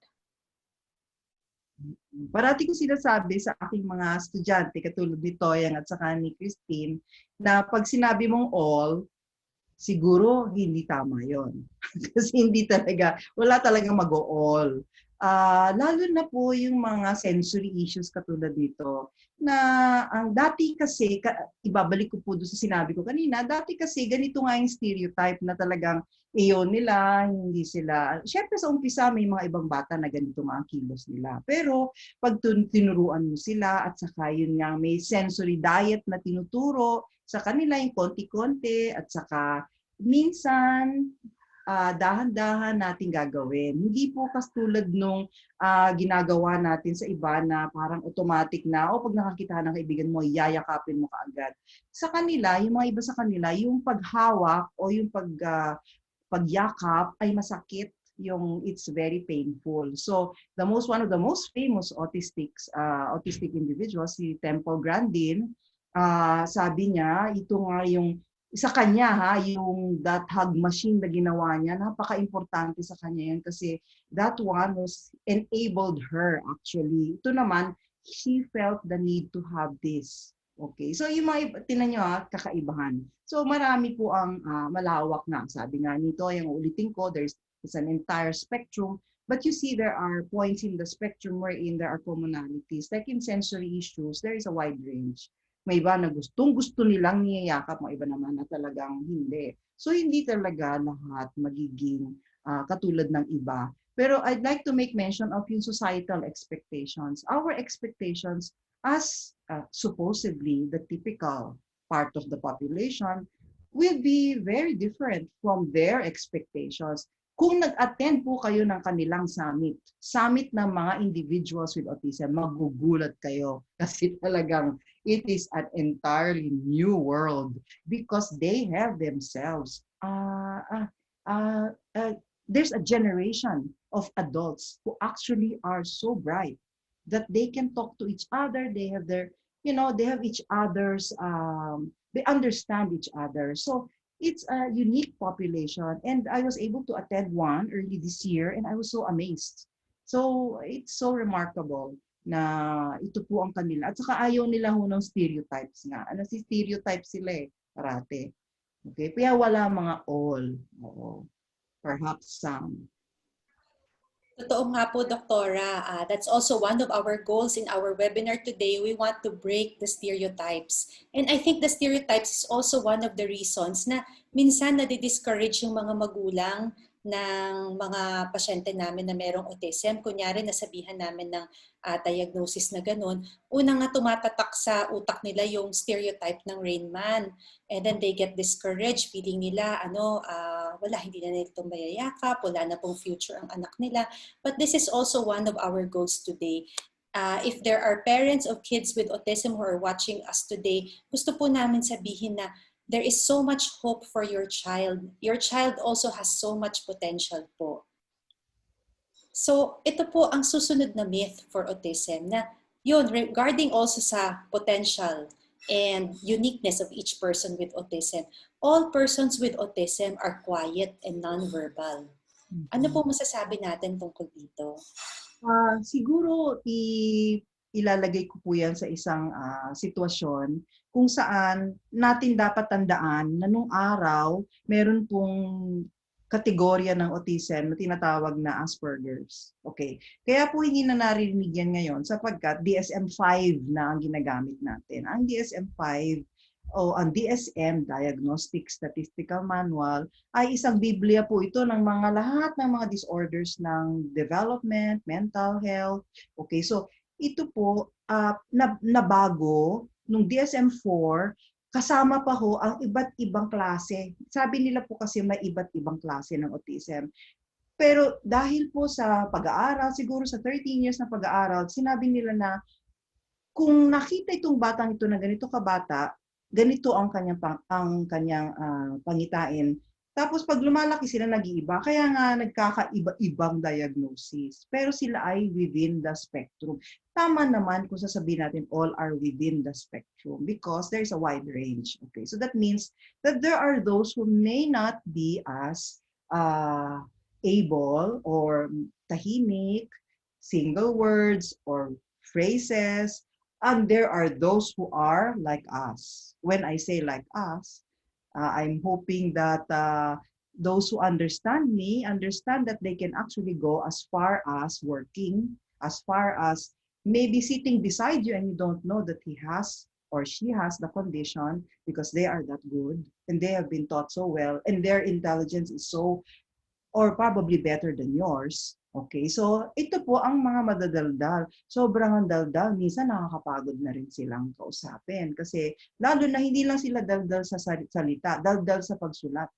Parati ko sinasabi sa aking mga estudyante, katulad ni Toyang at saka ni Christine, na pag sinabi mong all, siguro hindi tama yon. Kasi hindi talaga, wala talagang mag-all. Lalo na po yung mga sensory issues katulad nito, na ang dati kasi, ibabalik ko po doon sa sinabi ko kanina, dati kasi ganito nga yung stereotype na talagang iyon nila, hindi sila, syempre sa umpisa may mga ibang bata na ganito nga ang kilos nila. Pero pag tinuruan mo sila at saka yun nga may sensory diet na tinuturo sa kanila yung konti-konti at saka minsan dahan-dahan natin gagawin. Hindi po katulad nung ginagawa natin sa iba na parang automatic na, pag nakakita ng kaibigan mo, yayakapin mo kaagad. Sa kanila, yung mga iba sa kanila, yung paghawak o yung pagyakap ay masakit, yung it's very painful. So one of the most famous autistic individuals, si Temple Grandin, sabi niya, ito nga yung sa kanya yung that hug machine na ginawa niya, napaka-importante sa kanya yan kasi that one was enabled her actually. Ito naman, she felt the need to have this. Okay, so yung mga, tinan nyo kakaibahan. So marami po ang malawak na. Sabi nga nito, yung ulitin ko, there's an entire spectrum. But you see there are points in the spectrum wherein there are commonalities. Like in sensory issues, there is a wide range. May iba na gusto nilang niyayakap, may iba naman na talagang hindi. So hindi talaga lahat magiging katulad ng iba. Pero I'd like to make mention of yung societal expectations. Our expectations as supposedly the typical part of the population will be very different from their expectations. Kung nag-attend po kayo ng kanilang summit ng mga individuals with autism, magugulat kayo kasi talagang it is an entirely new world because they have themselves. There's a generation of adults who actually are so bright that they can talk to each other. They have they have each other's, they understand each other. So it's a unique population. And I was able to attend one early this year and I was so amazed. So it's so remarkable na ito po ang kanila. At saka ayaw nila ng stereotypes nga. Si stereotypes sila parate. Okay? Kaya wala mga all. Oo. Perhaps some. Totoo nga po, Doktora. That's also one of our goals in our webinar today. We want to break the stereotypes. And I think the stereotypes is also one of the reasons na minsan nadi-discourage yung mga magulang ng mga pasyente namin na merong autism. Kunyari, nasabihan namin ng diagnosis na ganun. Unang nga tumatatak sa utak nila yung stereotype ng Rain Man. And then they get discouraged, feeling nila, wala, hindi na nila itong mayayakap, wala na pong future ang anak nila. But this is also one of our goals today. If there are parents of kids with autism who are watching us today, gusto po namin sabihin na there is so much hope for your child. Your child also has so much potential po. So ito po ang susunod na myth for autism na yun, regarding also sa potential and uniqueness of each person with autism. All persons with autism are quiet and nonverbal. Ano po masasabi natin tungkol dito? Siguro ilalagay ko po yan sa isang sitwasyon kung saan natin dapat tandaan na nung araw meron pong kategorya ng autism na tinatawag na Asperger's. Okay. Kaya po hindi na narinig yan ngayon sapagkat DSM-5 na ang ginagamit natin. Ang DSM-5 o ang DSM, Diagnostic Statistical Manual, ay isang biblia po ito ng mga lahat ng mga disorders ng development, mental health. Okay, so ito po nabago nung DSM-4, kasama pa ho ang iba't ibang klase. Sabi nila po kasi may iba't ibang klase ng autism. Pero dahil po sa pag-aaral, siguro sa 13 years na pag-aaral, sinabi nila na kung nakita itong batang ito na ganito kabata, ganito ang kanyang pangitain, Tapos pag lumalaki sila, nag-iiba. Kaya nga nagkakaiba-ibang diagnosis. Pero sila ay within the spectrum. Tama naman kung sasabihin natin all are within the spectrum because there's a wide range. Okay, so that means that there are those who may not be as able or tahimik, single words or phrases, and there are those who are like us. When I say like us, I'm hoping that those who understand me understand that they can actually go as far as working, as far as maybe sitting beside you and you don't know that he has or she has the condition because they are that good and they have been taught so well and their intelligence is so or probably better than yours. Okay, so ito po ang mga madadaldal. Sobrang ang daldal, minsan nakakapagod na rin silang kausapin kasi lalo na hindi lang sila daldal sa salita, daldal sa pagsulat.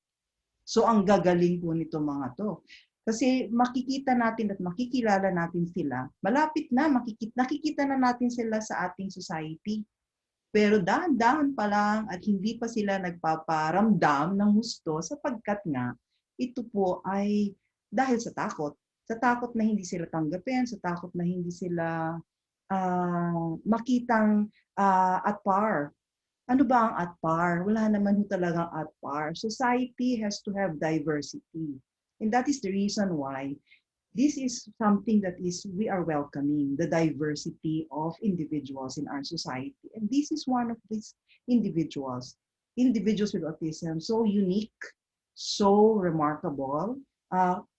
So ang gagaling po nito mga to. Kasi makikita natin at makikilala natin sila, malapit na, nakikita na natin sila sa ating society. Pero dahan-dahan pa lang at hindi pa sila nagpaparamdam ng gusto sapagkat nga ito po ay dahil sa takot. Sa takot na hindi sila tanggapin, sa takot na hindi sila makitang at par. Ano ba ang at par? Wala naman talagang at par. Society has to have diversity. And that is the reason why this is something that we are welcoming, the diversity of individuals in our society. And this is one of these individuals with autism, so unique, so remarkable.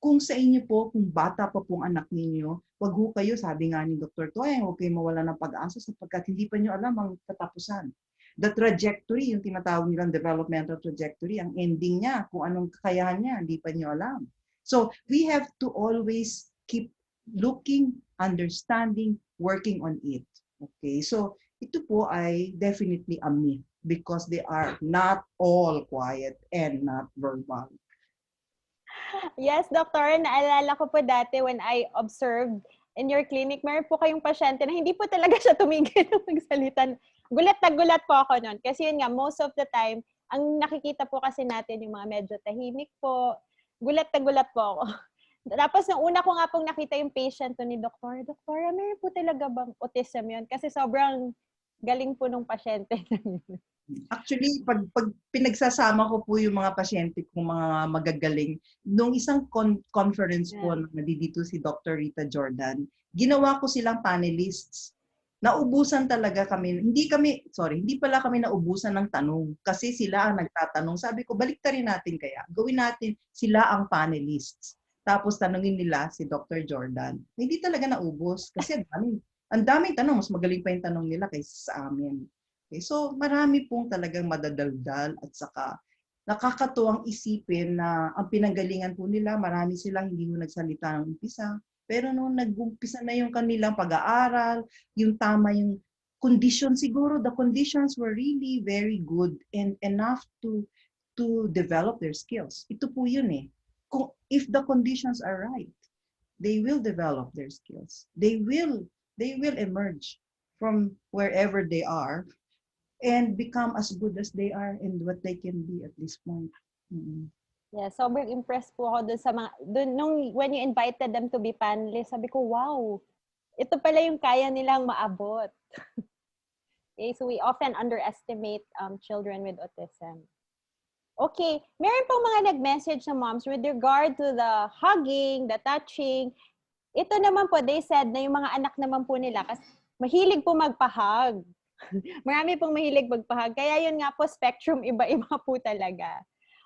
Kung sa inyo po, kung bata pa pong anak ninyo, wag ho kayo, sabi nga ni Dr. Toy, huwag kayo mawala ng pag-asa sapagkat hindi pa nyo alam ang katapusan. The trajectory, yung tinatawag nilang developmental trajectory, ang ending niya, kung anong kakayahan niya, hindi pa nyo alam. So we have to always keep looking, understanding, working on it. Okay, so ito po ay definitely a myth because they are not all quiet and not verbal. Yes, Doctor, naalala ko po dati when I observed in your clinic, meron po kayong pasyente na hindi po talaga siya tumigil ng magsalita. Gulat na gulat po ako nun. Kasi yun nga, most of the time, ang nakikita po kasi natin yung mga medyo tahimik po. Gulat na gulat po ako. Tapos, nung una ko nga pong nakita yung patient to ni Doktor, meron po talaga bang autism yun? Kasi sobrang galing po nung pasyente. Actually, pag pinagsasama ko po yung mga pasyente kong mga magagaling, nung isang conference po na dito si Dr. Rita Jordan, ginawa ko silang panelists. Naubusan talaga kami. Hindi pala kami naubusan ng tanong kasi sila ang nagtatanong. Sabi ko, baliktarin natin kaya. Gawin natin sila ang panelists. Tapos tanungin nila si Dr. Jordan. Hindi talaga naubos kasi ang daming tanong. Mas magaling pa yung tanong nila kaysa sa amin. Okay, so marami pong talagang madadaldal at saka nakakatuwang isipin na ang pinanggalingan po nila, marami silang hindi mo nagsalita ng umpisa. Pero nung nag-umpisa na yung kanilang pag-aaral, yung tama yung condition, siguro the conditions were really very good and enough to develop their skills. Ito po yun eh. If the conditions are right, they will develop their skills. They will emerge from wherever they are and become as good as they are and what they can be at this point. Mm-hmm. Yeah, sobrang impressed po ako dun sa mga, when you invited them to be panelists, sabi ko, wow, ito pala yung kaya nilang maabot. Okay, so we often underestimate children with autism. Okay, meron pong mga nag-message na moms with regard to the hugging, the touching. Ito naman po, they said na yung mga anak naman po nila, kasi mahilig po magpahug. Marami pong mahilig magpahug. Kaya yun nga po, spectrum, iba-iba po talaga.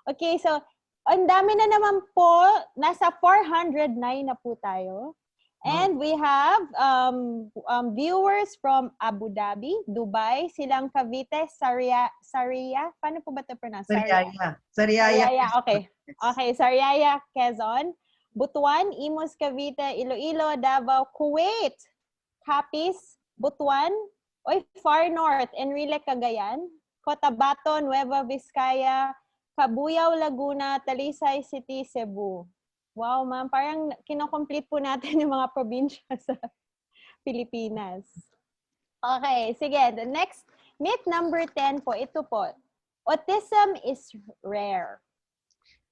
Okay, so, ang dami na naman po, nasa 409 na po tayo. And we have viewers from Abu Dhabi, Dubai, Silang Cavite, Sariaya. Paano po ba ito pronounce? Sariaya, okay. Okay, Sariaya, Quezon, Butuan, Imus, Cavite, Iloilo, Davao, Kuwait, Capiz, Butuan, Far North, Enrile, Cagayan, Cotabato, Nueva Vizcaya, Cabuyao, Laguna, Talisay City, Cebu. Wow, ma'am. Parang kinocomplete po natin yung mga probinsya sa Pilipinas. Okay, sige. The next, myth number 10 po. Ito po. Autism is rare.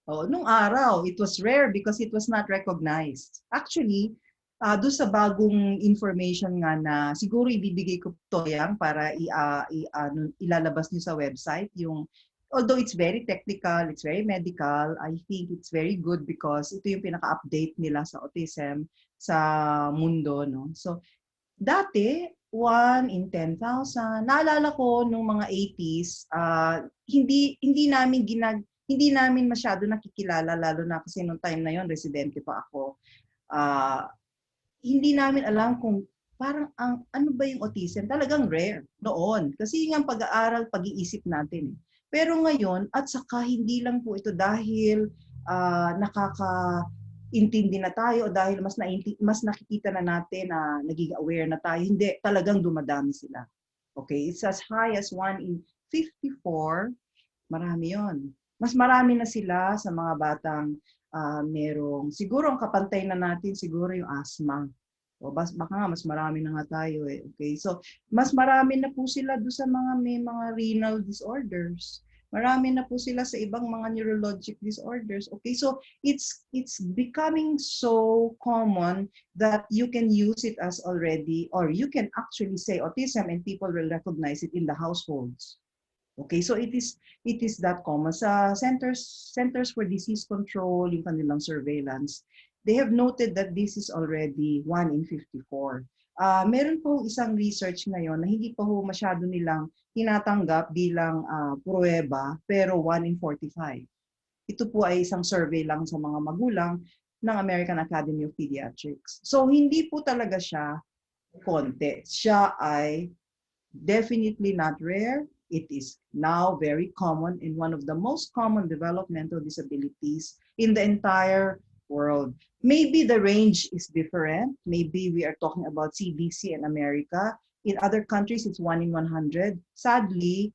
Oh, nung araw, it was rare because it was not recognized. Actually, doon sa bagong information nga na siguro ibibigay ko to yan para ilalabas niyo sa website yung although it's very technical, it's very medical, I think it's very good because ito yung pinaka-update nila sa autism sa mundo, no? So, dati, 1 in 10,000. Naalala ko nung mga 80s, hindi namin masyado nakikilala lalo na kasi nung time na yon residente pa ako. Hindi namin alam kung parang ano ba yung autism? Talagang rare noon. Kasi yung pag-aaral, pag-iisip natin. Pero ngayon, at saka hindi lang po ito dahil intindi na tayo o dahil mas nakikita na natin na naging aware na tayo. Hindi, talagang dumadami sila. Okay, it's as high as 1 in 54. Marami yon. Mas marami na sila sa mga batang merong, siguro ang kapantay na natin, siguro yung asthma. O baka nga, mas marami na nga tayo eh. Okay, so mas marami na po sila doon sa may mga renal disorders. Marami na po sila sa ibang mga neurologic disorders. Okay, so it's becoming so common that you can use it as already, or you can actually say autism and people will recognize it in the households. Okay, so it is that common. Sa Centers for Disease Control, yung kanilang surveillance, they have noted that this is already 1 in 54. Meron po isang research ngayon na hindi pa ho masyado nilang tinatanggap bilang pruweba, pero 1 in 45. Ito po ay isang survey lang sa mga magulang ng American Academy of Pediatrics. So hindi po talaga siya konti. Siya ay definitely not rare. It is now very common and one of the most common developmental disabilities in the entire world. Maybe the range is different. Maybe we are talking about CDC in America. In other countries, it's 1 in 100. Sadly,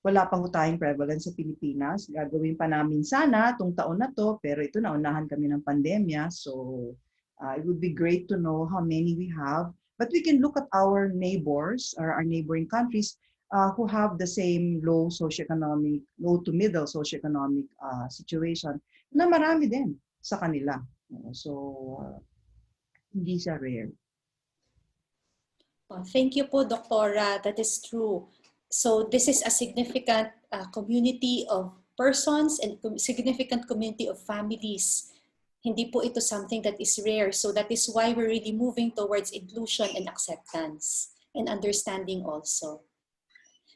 wala pa ho tayong prevalence sa Pilipinas. Gagawin pa namin sana itong taon na to, pero ito naunahan kami ng pandemya. So it would be great to know how many we have. But we can look at our neighbors or our neighboring countries who have the same low to middle socioeconomic situation na marami din sa kanila. So, hindi siya rare. Thank you po, Doktora. That is true. So this is a significant community of persons and significant community of families. Hindi po ito something that is rare. So that is why we're really moving towards inclusion and acceptance and understanding also.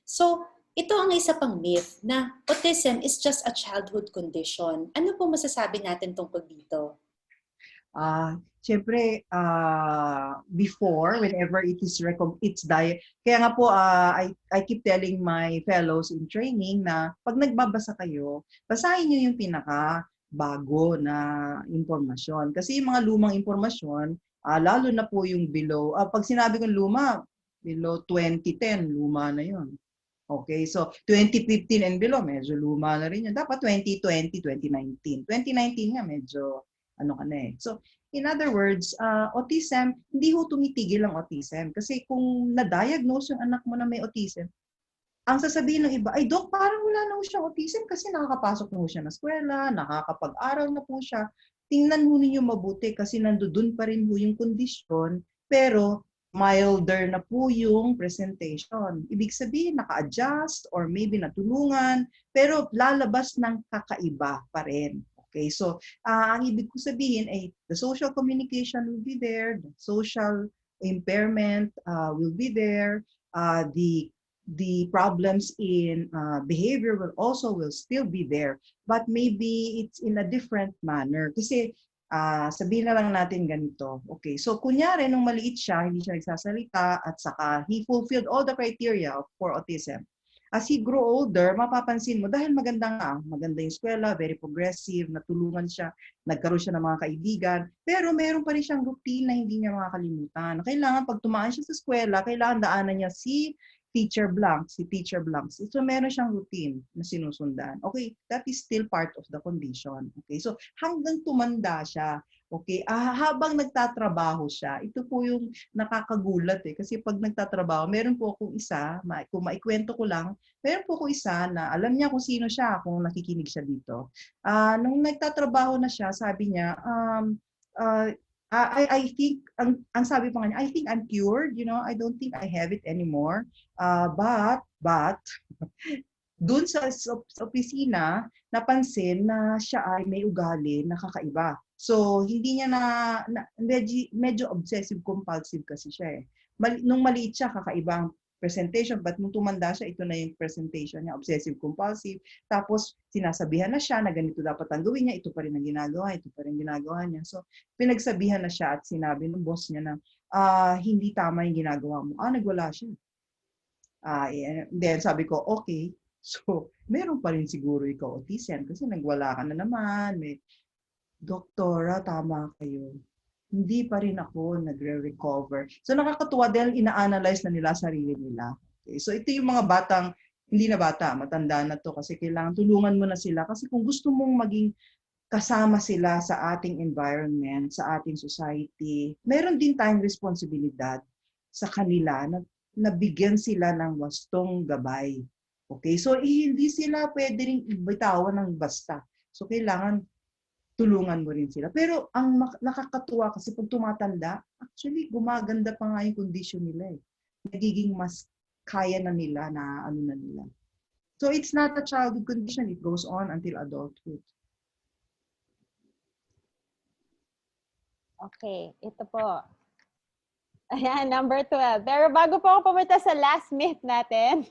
So ito ang isa pang myth na autism is just a childhood condition. Ano po masasabi natin tungkol dito? Siyempre, before, whenever it's kaya nga po, I keep telling my fellows in training na pag nagbabasa kayo, basahin nyo yung pinaka-bago na impormasyon. Kasi yung mga lumang impormasyon, lalo na po yung below, pag sinabi kong luma, below 2010, luma na yun. Okay, so 2015 and below, medyo luma na rin yun. Dapat 2020, 2019. 2019 nga, medyo ano ka na eh. So, in other words, autism, hindi ho tumitigil ang autism. Kasi kung na-diagnose yung anak mo na may autism, ang sasabihin ng iba, ay Dok, parang wala na ho siyang autism kasi nakakapasok na ho siya na eskwela, nakakapag-aral na po siya. Tingnan ho ninyo mabuti kasi nandoon pa rin ho yung kondisyon, pero milder na po yung presentation. Ibig sabihin, naka-adjust or maybe natulungan, pero lalabas ng kakaiba pa rin. Okay, so ang ibig ko sabihin ay the social communication will be there, the social impairment will be there, the problems in behavior will still be there, but maybe it's in a different manner. Kasi sabihin na lang natin ganito. Okay, so kunyari nung maliit siya, hindi siya nagsasalita at saka he fulfilled all the criteria for autism. As he grow older, mapapansin mo, dahil maganda yung eskwela, very progressive, natulungan siya, nagkaroon siya ng mga kaibigan, pero meron pa rin siyang routine na hindi niya makakalimutan. Kailangan pag tumaan siya sa eskwela, kailangan daanan niya si teacher blank. So meron siyang routine na sinusundan. Okay, that is still part of the condition. Okay, so hanggang tumanda siya, Okay, habang nagtatrabaho siya, ito po yung nakakagulat kasi pag nagtatrabaho, meron po akong isa, kung maikwento ko lang, meron po ako isa na alam niya kung sino siya, kung nakikinig siya dito. Nung nagtatrabaho na siya, sabi niya, I think, ang sabi pa nga niya, I think I'm cured, I don't think I have it anymore. But, dun sa opisina, napansin na siya ay may ugali na kakaiba. So, hindi niya medyo obsessive-compulsive kasi siya eh. Nung maliit siya, kakaibang presentation, but nung tumanda siya, ito na yung presentation niya, obsessive-compulsive. Tapos, sinasabihan na siya na ganito dapat ang gawin niya, ito pa rin ang ginagawa, ito pa rin ang ginagawa niya. So, pinagsabihan na siya at sinabi ng boss niya na, hindi tama yung ginagawa mo. Nagwala siya. Then sabi ko, okay. So, meron pa rin siguro ikaw autism kasi nagwala ka na naman. Doktora, tama kayo. Hindi pa rin ako nagre-recover. So, nakakatuwa dahil ina-analyze na nila sarili nila. Okay. So, ito yung mga batang, hindi na bata, matanda na to kasi kailangan tulungan mo na sila. Kasi kung gusto mong maging kasama sila sa ating environment, sa ating society, meron din tayong responsibilidad sa kanila na nabigyan sila ng wastong gabay. Okay? So, hindi sila pwede rin ibitawan ng basta. So, kailangan tulungan mo rin sila. Pero, ang nakakatuwa kasi pag tumatanda, actually, gumaganda pa nga yung condition nila eh. Nagiging mas kaya na nila na ano na nila. So, it's not a childhood condition. It goes on until adulthood. Okay, ito po. Ayan, number 12. Pero bago po ako pumunta sa last myth natin,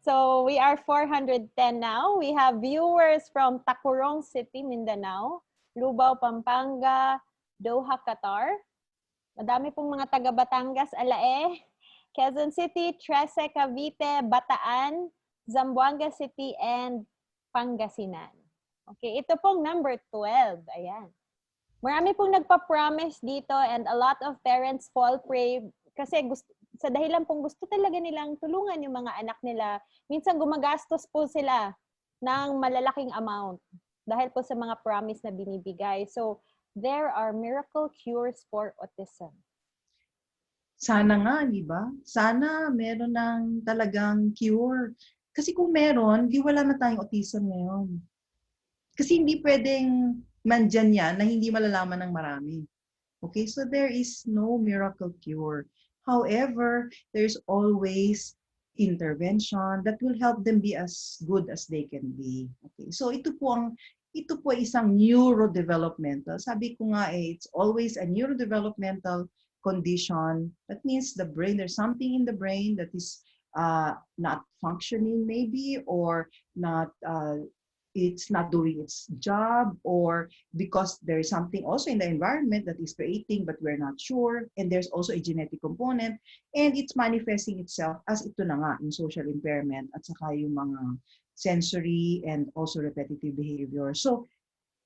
so we are 410 now. We have viewers from Tacurong City, Mindanao, Lubao, Pampanga, Doha, Qatar. Madami pong mga taga Batangas, Alae, Quezon City, Trece, Cavite, Bataan, Zamboanga City, and Pangasinan. Okay, ito pong number 12. Ayan. Marami pong nagpa-promise dito and a lot of parents fall prey kasi sa dahilan pong gusto talaga nilang tulungan yung mga anak nila. Minsan gumagastos po sila ng malalaking amount dahil po sa mga promise na binibigay. So, there are miracle cures for autism. Sana nga, di ba? Sana meron ng talagang cure. Kasi kung meron, di wala na tayong autism ngayon. Kasi hindi pwedeng nandyan yan na hindi malalaman ng marami. Okay, so there is no miracle cure. However, there's always intervention that will help them be as good as they can be. Okay, so ito po isang neurodevelopmental. Sabi ko nga it's always a neurodevelopmental condition. That means the brain, there's something in the brain that is not functioning maybe, or not it's not doing its job, or because there is something also in the environment that is creating but we're not sure, and there's also a genetic component, and it's manifesting itself as ito na nga, yung social impairment at saka yung mga sensory and also repetitive behavior. So,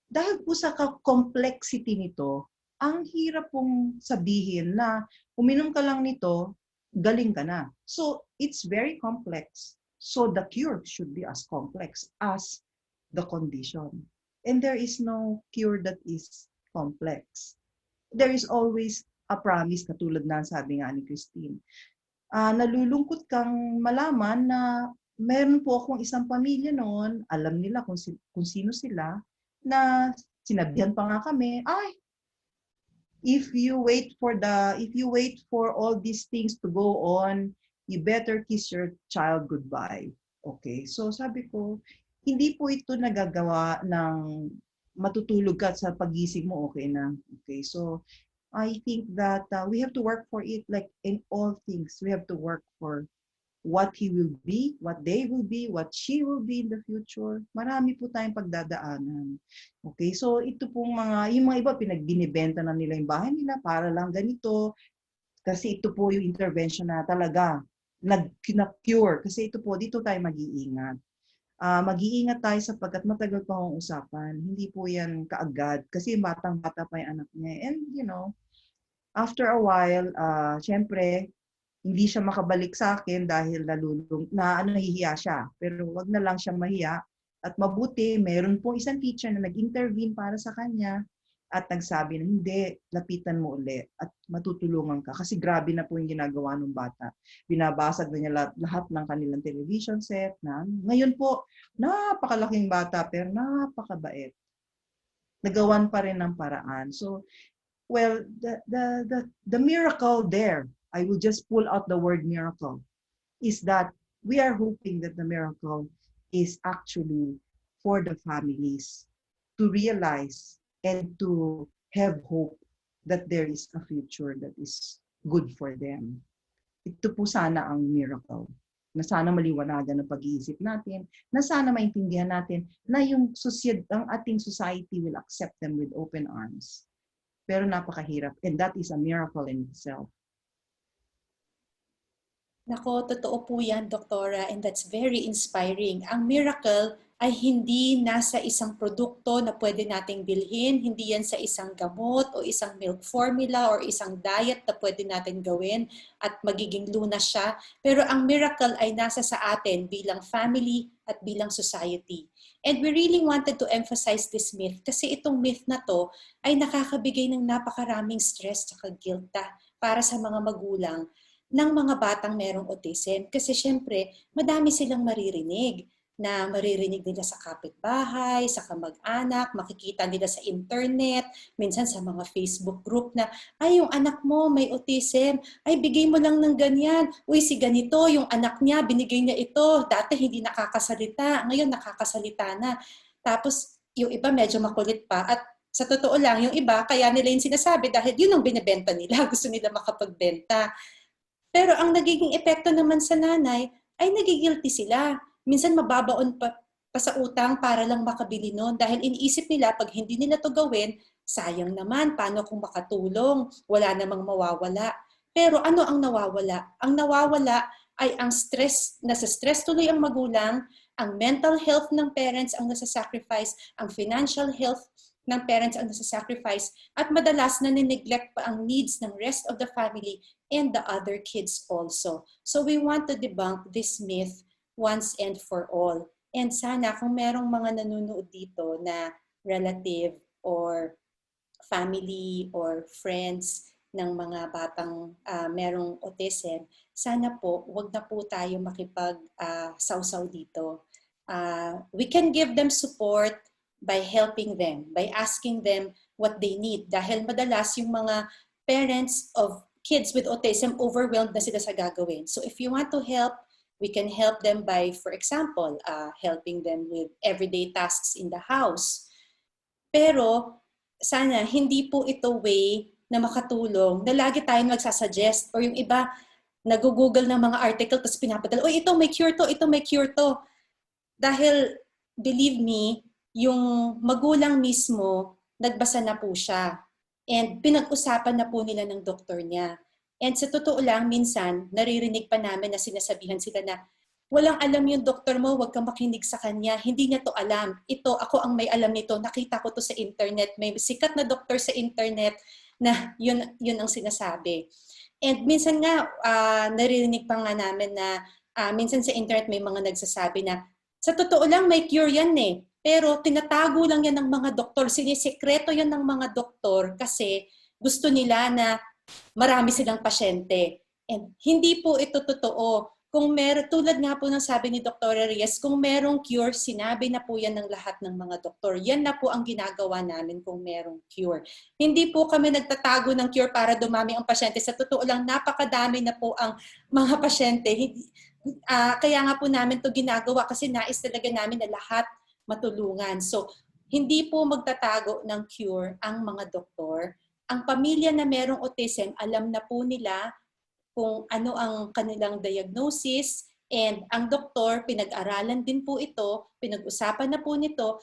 dahil po sa complexity nito, ang hirap pong sabihin na uminom ka lang nito, galing ka na. So, it's very complex. So, the cure should be as complex as the condition. And there is no cure that is complex. There is always a promise, katulad na sabi nga ni Christine. Nalulungkot kang malaman na meron po akong isang pamilya noon, alam nila kung sino sila, na sinabihan pa nga kami, if you wait for all these things to go on, you better kiss your child goodbye. Okay, so sabi ko, hindi po ito nagagawa ng matutulog ka sa pagising mo, okay na. Okay, so I think that we have to work for it like in all things. We have to work for what he will be, what they will be, what she will be in the future. Marami po tayong pagdadaanan. Okay, so ito pong yung mga iba, binibenta na nila yung bahay nila para lang ganito. Kasi ito po yung intervention na talaga nag-cure. Kasi ito po, dito tayo mag-iingat. Mag-iingat tayo sapagkat matagal pa ang usapan. Hindi po yan kaagad. Kasi batang-bata pa yung anak niya. And, after a while, syempre, hindi siya makabalik sa akin dahil nahihiya siya. Pero wag na lang siyang mahiya. At mabuti, meron po isang teacher na nag-intervene para sa kanya. at nagsabi na hindi, lapitan mo uli at matutulungan ka. Kasi grabe na po yung ginagawa ng bata. Binabasag na niya lahat ng kanilang television set. Ngayon po, napakalaking bata pero napakabait. Nagawan pa rin ng paraan. So, well, the miracle there, I will just pull out the word miracle, is that we are hoping that the miracle is actually for the families to realize and to have hope that there is a future that is good for them. Ito po sana ang miracle, na sana maliwanagan ang pag-iisip natin, na sana maintindihan natin na ang ating society will accept them with open arms. Pero napakahirap, and that is a miracle in itself. Nako, totoo po yan, Doktora, and that's very inspiring. Ang miracle ay hindi nasa isang produkto na pwede nating bilhin, hindi yan sa isang gamot o isang milk formula or isang diet na pwede natin gawin at magiging lunas siya. Pero ang miracle ay nasa sa atin bilang family at bilang society. And we really wanted to emphasize this myth kasi itong myth na to ay nakakabigay ng napakaraming stress at guilt para sa mga magulang ng mga batang merong autism. Kasi syempre, madami silang maririnig nila sa kapitbahay, sa kamag-anak, makikita nila sa internet, minsan sa mga Facebook group na, ay, yung anak mo may autism, ay, bigay mo lang ng ganyan. Uy, si ganito, yung anak niya, binigay niya ito. Dati hindi nakakasalita, ngayon nakakasalita na. Tapos, yung iba medyo makulit pa at sa totoo lang, yung iba, kaya nila yung sinasabi dahil yun ang binibenta nila, gusto nila makapagbenta. Pero ang nagiging epekto naman sa nanay ay nagigilty sila. Minsan mababaon pa sa utang para lang makabili nun dahil iniisip nila pag hindi nila to gawin, sayang naman, paano kung makatulong? Wala namang mawawala. Pero ano ang nawawala? Ang nawawala ay ang stress, nasa stress tuloy ang magulang, ang mental health ng parents ang nasa-sacrifice, ang financial health ng parents ang nasa-sacrifice, at madalas na neglect pa ang needs ng rest of the family and the other kids also. So we want to debunk this myth once and for all. And sana kung merong mga nanonood dito na relative or family or friends ng mga batang merong autism, sana po wag na po tayo makipag-sausaw dito. We can give them support by helping them, by asking them what they need. Dahil madalas yung mga parents of kids with autism, overwhelmed na sila sa gagawin. So if you want to help, we can help them by, for example, helping them with everyday tasks in the house. Pero sana hindi po ito way na makatulong na lagi tayong magsasuggest or yung iba nag-google ng mga article tapos pinapadala, oh, ito may cure to, ito may cure to. Dahil, believe me, yung magulang mismo, nagbasa na po siya. And pinag-usapan na po nila ng doktor niya. And sa totoo lang, minsan, naririnig pa namin na sinasabihan sila na, walang alam yung doktor mo, huwag kang makinig sa kanya. Hindi niya to alam. Ito, ako ang may alam nito. Nakita ko to sa internet. May sikat na doktor sa internet na yun ang sinasabi. And minsan nga, naririnig pa nga namin na minsan sa internet may mga nagsasabi na, sa totoo lang, may cure yan eh. Pero tinatago lang yan ng mga doktor. Sinisekreto yan ng mga doktor kasi gusto nila na marami silang pasyente. And hindi po ito totoo. Kung tulad nga po ng sabi ni Dr. Reyes, kung merong cure, sinabi na po yan ng lahat ng mga doktor. Yan na po ang ginagawa namin kung merong cure. Hindi po kami nagtatago ng cure para dumami ang pasyente. Sa totoo lang, napakadami na po ang mga pasyente. Kaya nga po namin to ginagawa kasi nais talaga namin na lahat matulungan. So, hindi po magtatago ng cure ang mga doktor. Ang pamilya na merong autism, alam na po nila kung ano ang kanilang diagnosis, and ang doktor, pinag-aralan din po ito, pinag-usapan na po nito,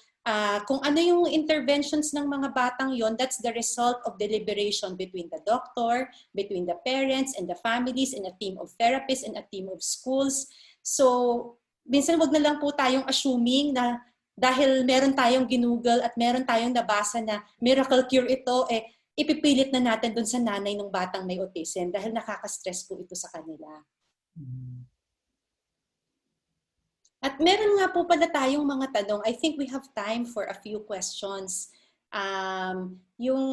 kung ano yung interventions ng mga batang yon, that's the result of deliberation between the doctor, between the parents and the families, and a team of therapists and a team of schools. So, minsan wag na lang po tayong assuming na dahil meron tayong ginugol at meron tayong nabasa na miracle cure ito, ipipilit na natin dun sa nanay ng batang may autism dahil nakaka-stress po ito sa kanila. At meron nga po pala tayong mga tanong. I think we have time for a few questions. Yung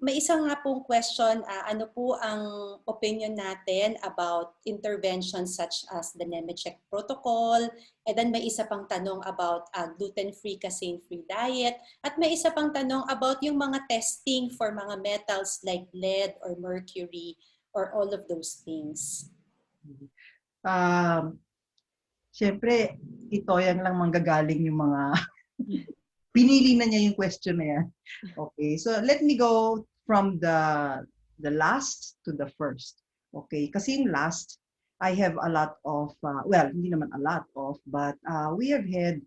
may isa nga pong question, ano po ang opinion natin about interventions such as the Nemetschek protocol, and then may isa pang tanong about gluten-free, casein-free diet, at may isa pang tanong about yung mga testing for mga metals like lead or mercury or all of those things. Siyempre, ito yan lang manggagaling yung mga pinili na niya yung question na yan. Okay, so let me go from the last to the first. Okay, kasi yung last, I have a lot of, well, hindi naman a lot of, but we have had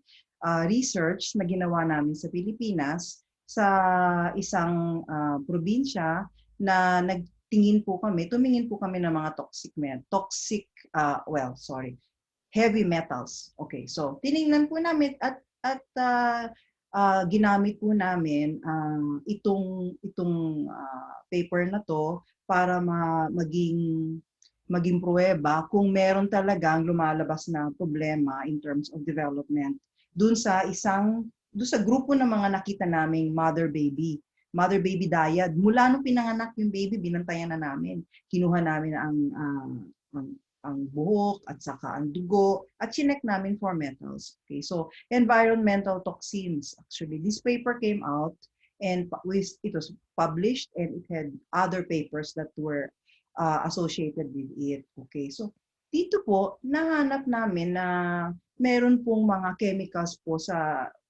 research na ginawa namin sa Pilipinas sa isang probinsya na tumingin po kami ng mga heavy metals. Okay, so tiningnan po namin at ginamit po namin itong paper na to para maging pruweba kung meron talagang lumalabas na problema in terms of development dun sa grupo ng mga nakita naming mother baby dyad. Mula nung pinanganak yung baby, binantayan na namin. Kinuha namin ang buhok at saka ang dugo at chinek namin for metals. Okay, so environmental toxins. Actually, this paper came out and it was published and it had other papers that were associated with it. Okay, so dito po nahanap namin na meron pong mga chemicals po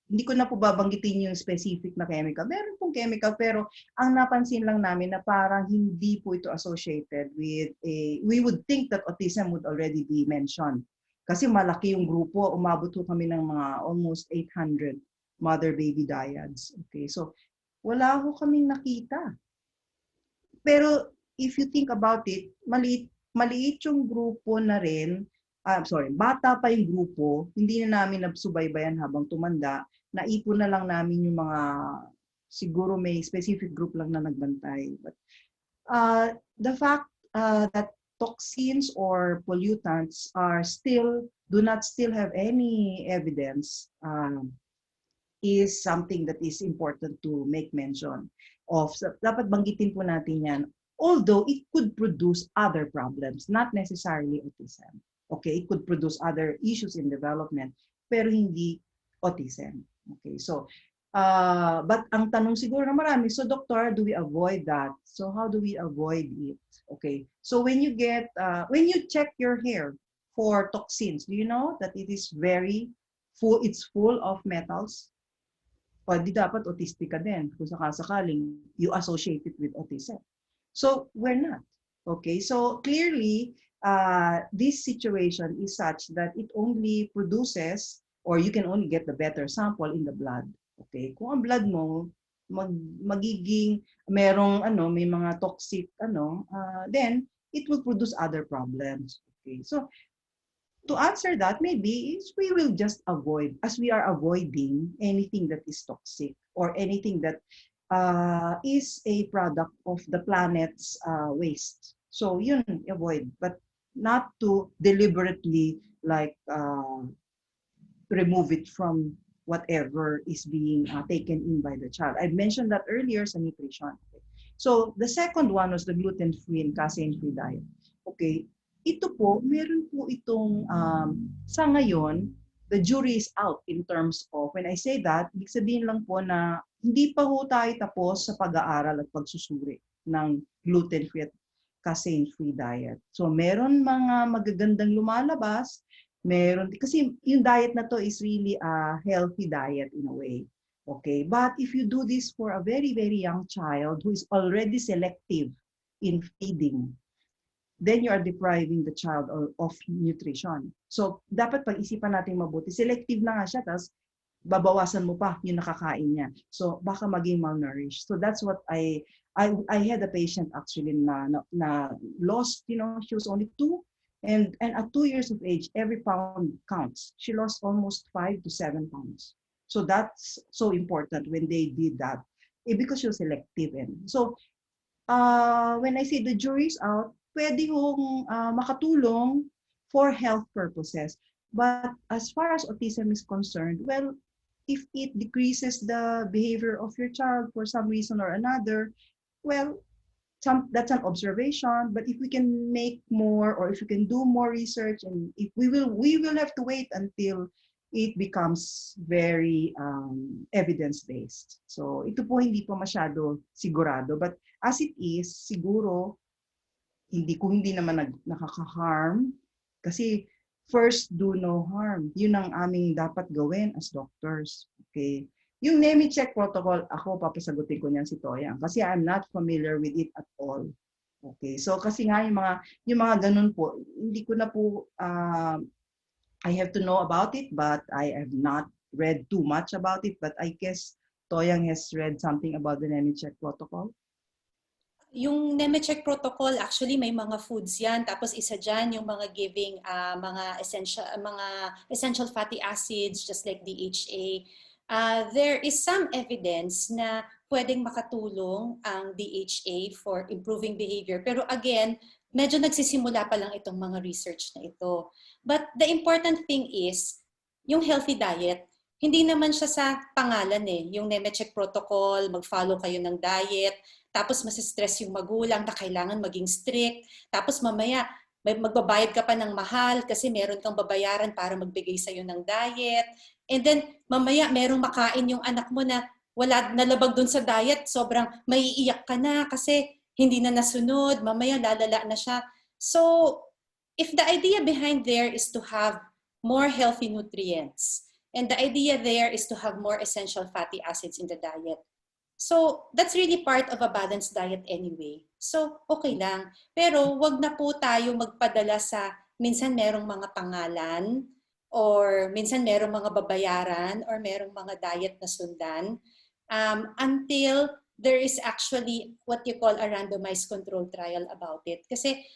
hindi ko na po babanggitin yung specific na chemical. Meron pong chemical pero ang napansin lang namin na parang hindi po ito associated with we would think that autism would already be mentioned. Kasi malaki yung grupo, umabot po kami ng mga almost 800 mother-baby dyads. Okay, so wala ho kaming nakita. Pero if you think about it, maliit yung grupo na rin. Bata pa yung grupo, hindi na namin nabsubaybayan habang tumanda, naipon na lang namin yung mga, siguro may specific group lang na nagbantay. But the fact that toxins or pollutants do not still have any evidence is something that is important to make mention of. So, dapat banggitin po natin yan. Although it could produce other problems, not necessarily autism. Okay, it could produce other issues in development, pero hindi autism. Okay, so, but ang tanong siguro na marami, so doctor, do we avoid that? So how do we avoid it? Okay, so when you check your hair for toxins, do you know that it is it's full of metals? O di dapat autistic ka din kung sakasakaling you associate it with autism. So we're not. Okay, so clearly, this situation is such that it only produces, or you can only get the better sample in the blood. Okay, kung ang blood mo magiging may mga toxic then it will produce other problems. Okay, so to answer that, maybe is we will just avoid, as we are avoiding anything that is toxic or anything that is a product of the planet's waste. So yun, avoid, but not to deliberately remove it from whatever is being taken in by the child. I mentioned that earlier sa nutrition. So the second one was the gluten-free and casein-free diet. Okay, ito po, meron po itong, sa ngayon, the jury is out in terms of, when I say that, ibig sabihin lang po na hindi pa ho tayo tapos sa pag-aaral at pagsusuri ng gluten-free at casein-free diet. So meron mga magagandang lumalabas, kasi yung diet na to is really a healthy diet in a way. Okay, but if you do this for a very, very young child who is already selective in feeding, then you are depriving the child of nutrition. So dapat pag-isipan natin mabuti. Selective na nga siya, tapos babawasan mo pa yung nakakain niya. So baka maging malnourished. So that's what I had a patient actually na lost, she was only 2, and at 2 years of age, every pound counts. She lost almost 5 to 7 pounds. So that's so important when they did that, because she was selective. And so when I say the jury's out, pwede hong makatulong for health purposes. But as far as autism is concerned, well, if it decreases the behavior of your child for some reason or another, well, that's an observation. But if we can make more, or if we can do more research, and if we will have to wait until it becomes very evidence-based. So ito po hindi po masyado sigurado. But as it is, siguro, kung hindi naman nakaka-harm, kasi first do no harm. Yun ang aming dapat gawin as doctors. Okay? Yung name check protocol, ako papasagutin ko niyan si Toyang kasi I'm not familiar with it at all. Okay? So kasi nga yung mga ganun po, hindi ko na po I have to know about it, but I have not read too much about it. But I guess Toyang has read something about the name check protocol. Yung Nemetschek protocol, actually may mga foods yan. Tapos isa dyan yung mga giving mga essential fatty acids just like DHA. There is some evidence na pwedeng makatulong ang DHA for improving behavior. Pero again, medyo nagsisimula pa lang itong mga research na ito. But the important thing is, yung healthy diet, hindi naman siya sa pangalan yung Nemetschek protocol, mag-follow kayo ng diet, tapos masistress yung magulang na kailangan maging strict, tapos mamaya magbabayad ka pa ng mahal kasi meron kang babayaran para magbigay sa'yo ng diet. And then mamaya merong makain yung anak mo na wala nalabag dun sa diet, sobrang maiiyak ka na kasi hindi na nasunod, mamaya lalala na siya. So, if the idea behind there is to have more healthy nutrients, and the idea there is to have more essential fatty acids in the diet, so that's really part of a balanced diet anyway. So, okay lang. Pero wag na po tayo magpadala sa minsan merong mga pangalan, or minsan merong mga babayaran, or merong mga diet na sundan, until there is actually what you call a randomized control trial about it. Kasi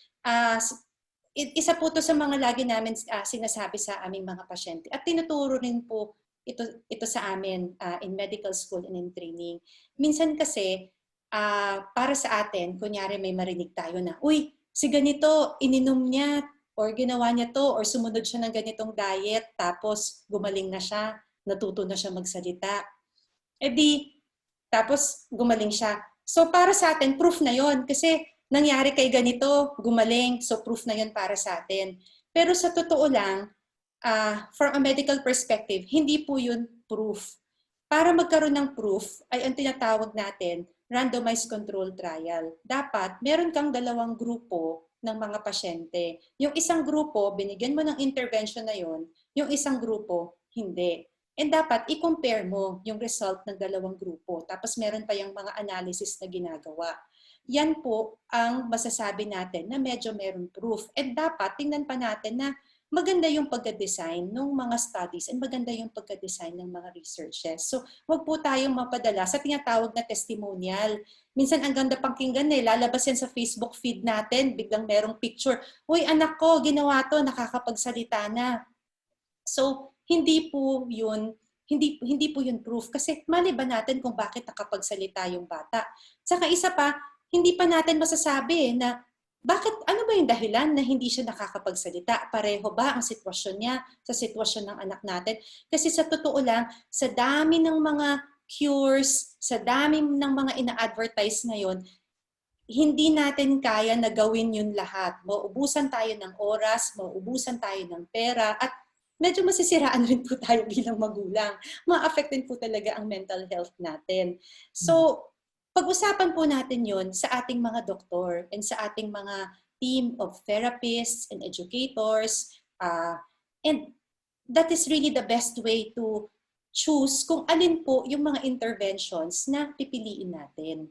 isa po to sa mga lagi namin sinasabi sa aming mga pasyente. At tinuturo rin po ito sa amin in medical school and in training. Minsan kasi, para sa atin, kunyari may marinig tayo na, uy, si ganito, ininom niya, or ginawa niya to, or sumunod siya ng ganitong diet, tapos gumaling na siya, natuto na siya magsalita. E di, tapos gumaling siya. So para sa atin, proof na yon kasi nangyari kay ganito, gumaling, so proof na yon para sa atin. Pero sa totoo lang, from a medical perspective, hindi po yun proof. Para magkaroon ng proof, ay ang tinatawag natin, randomized control trial. Dapat, meron kang dalawang grupo ng mga pasyente. Yung isang grupo, binigyan mo ng intervention na yon, yung isang grupo, hindi. And dapat, i-compare mo yung result ng dalawang grupo. Tapos meron pa yung mga analysis na ginagawa. Yan po ang masasabi natin na medyo meron proof. And dapat, tingnan pa natin na maganda yung pagka-design ng mga studies and maganda yung pagka-design ng mga researches. So, wag po tayong mapadala sa tinatawag na testimonial. Minsan, ang ganda pakinggan lalabas yan sa Facebook feed natin, biglang merong picture. Uy, anak ko, ginawa to, nakakapagsalita na. So, hindi po yun proof kasi mali ba natin kung bakit nakapagsalita yung bata. Saka isa pa, hindi pa natin masasabi na ano ba yung dahilan na hindi siya nakakapagsalita? Pareho ba ang sitwasyon niya sa sitwasyon ng anak natin? Kasi sa totoo lang, sa dami ng mga cures, sa dami ng mga ina-advertise ngayon, hindi natin kaya na gawin yun lahat. Mauubusan tayo ng oras, mauubusan tayo ng pera, at medyo masisiraan rin po tayo bilang magulang. Ma-affect din po talaga ang mental health natin. So, pag-usapan po natin yun sa ating mga doktor and sa ating mga team of therapists and educators. And that is really the best way to choose kung alin po yung mga interventions na pipiliin natin.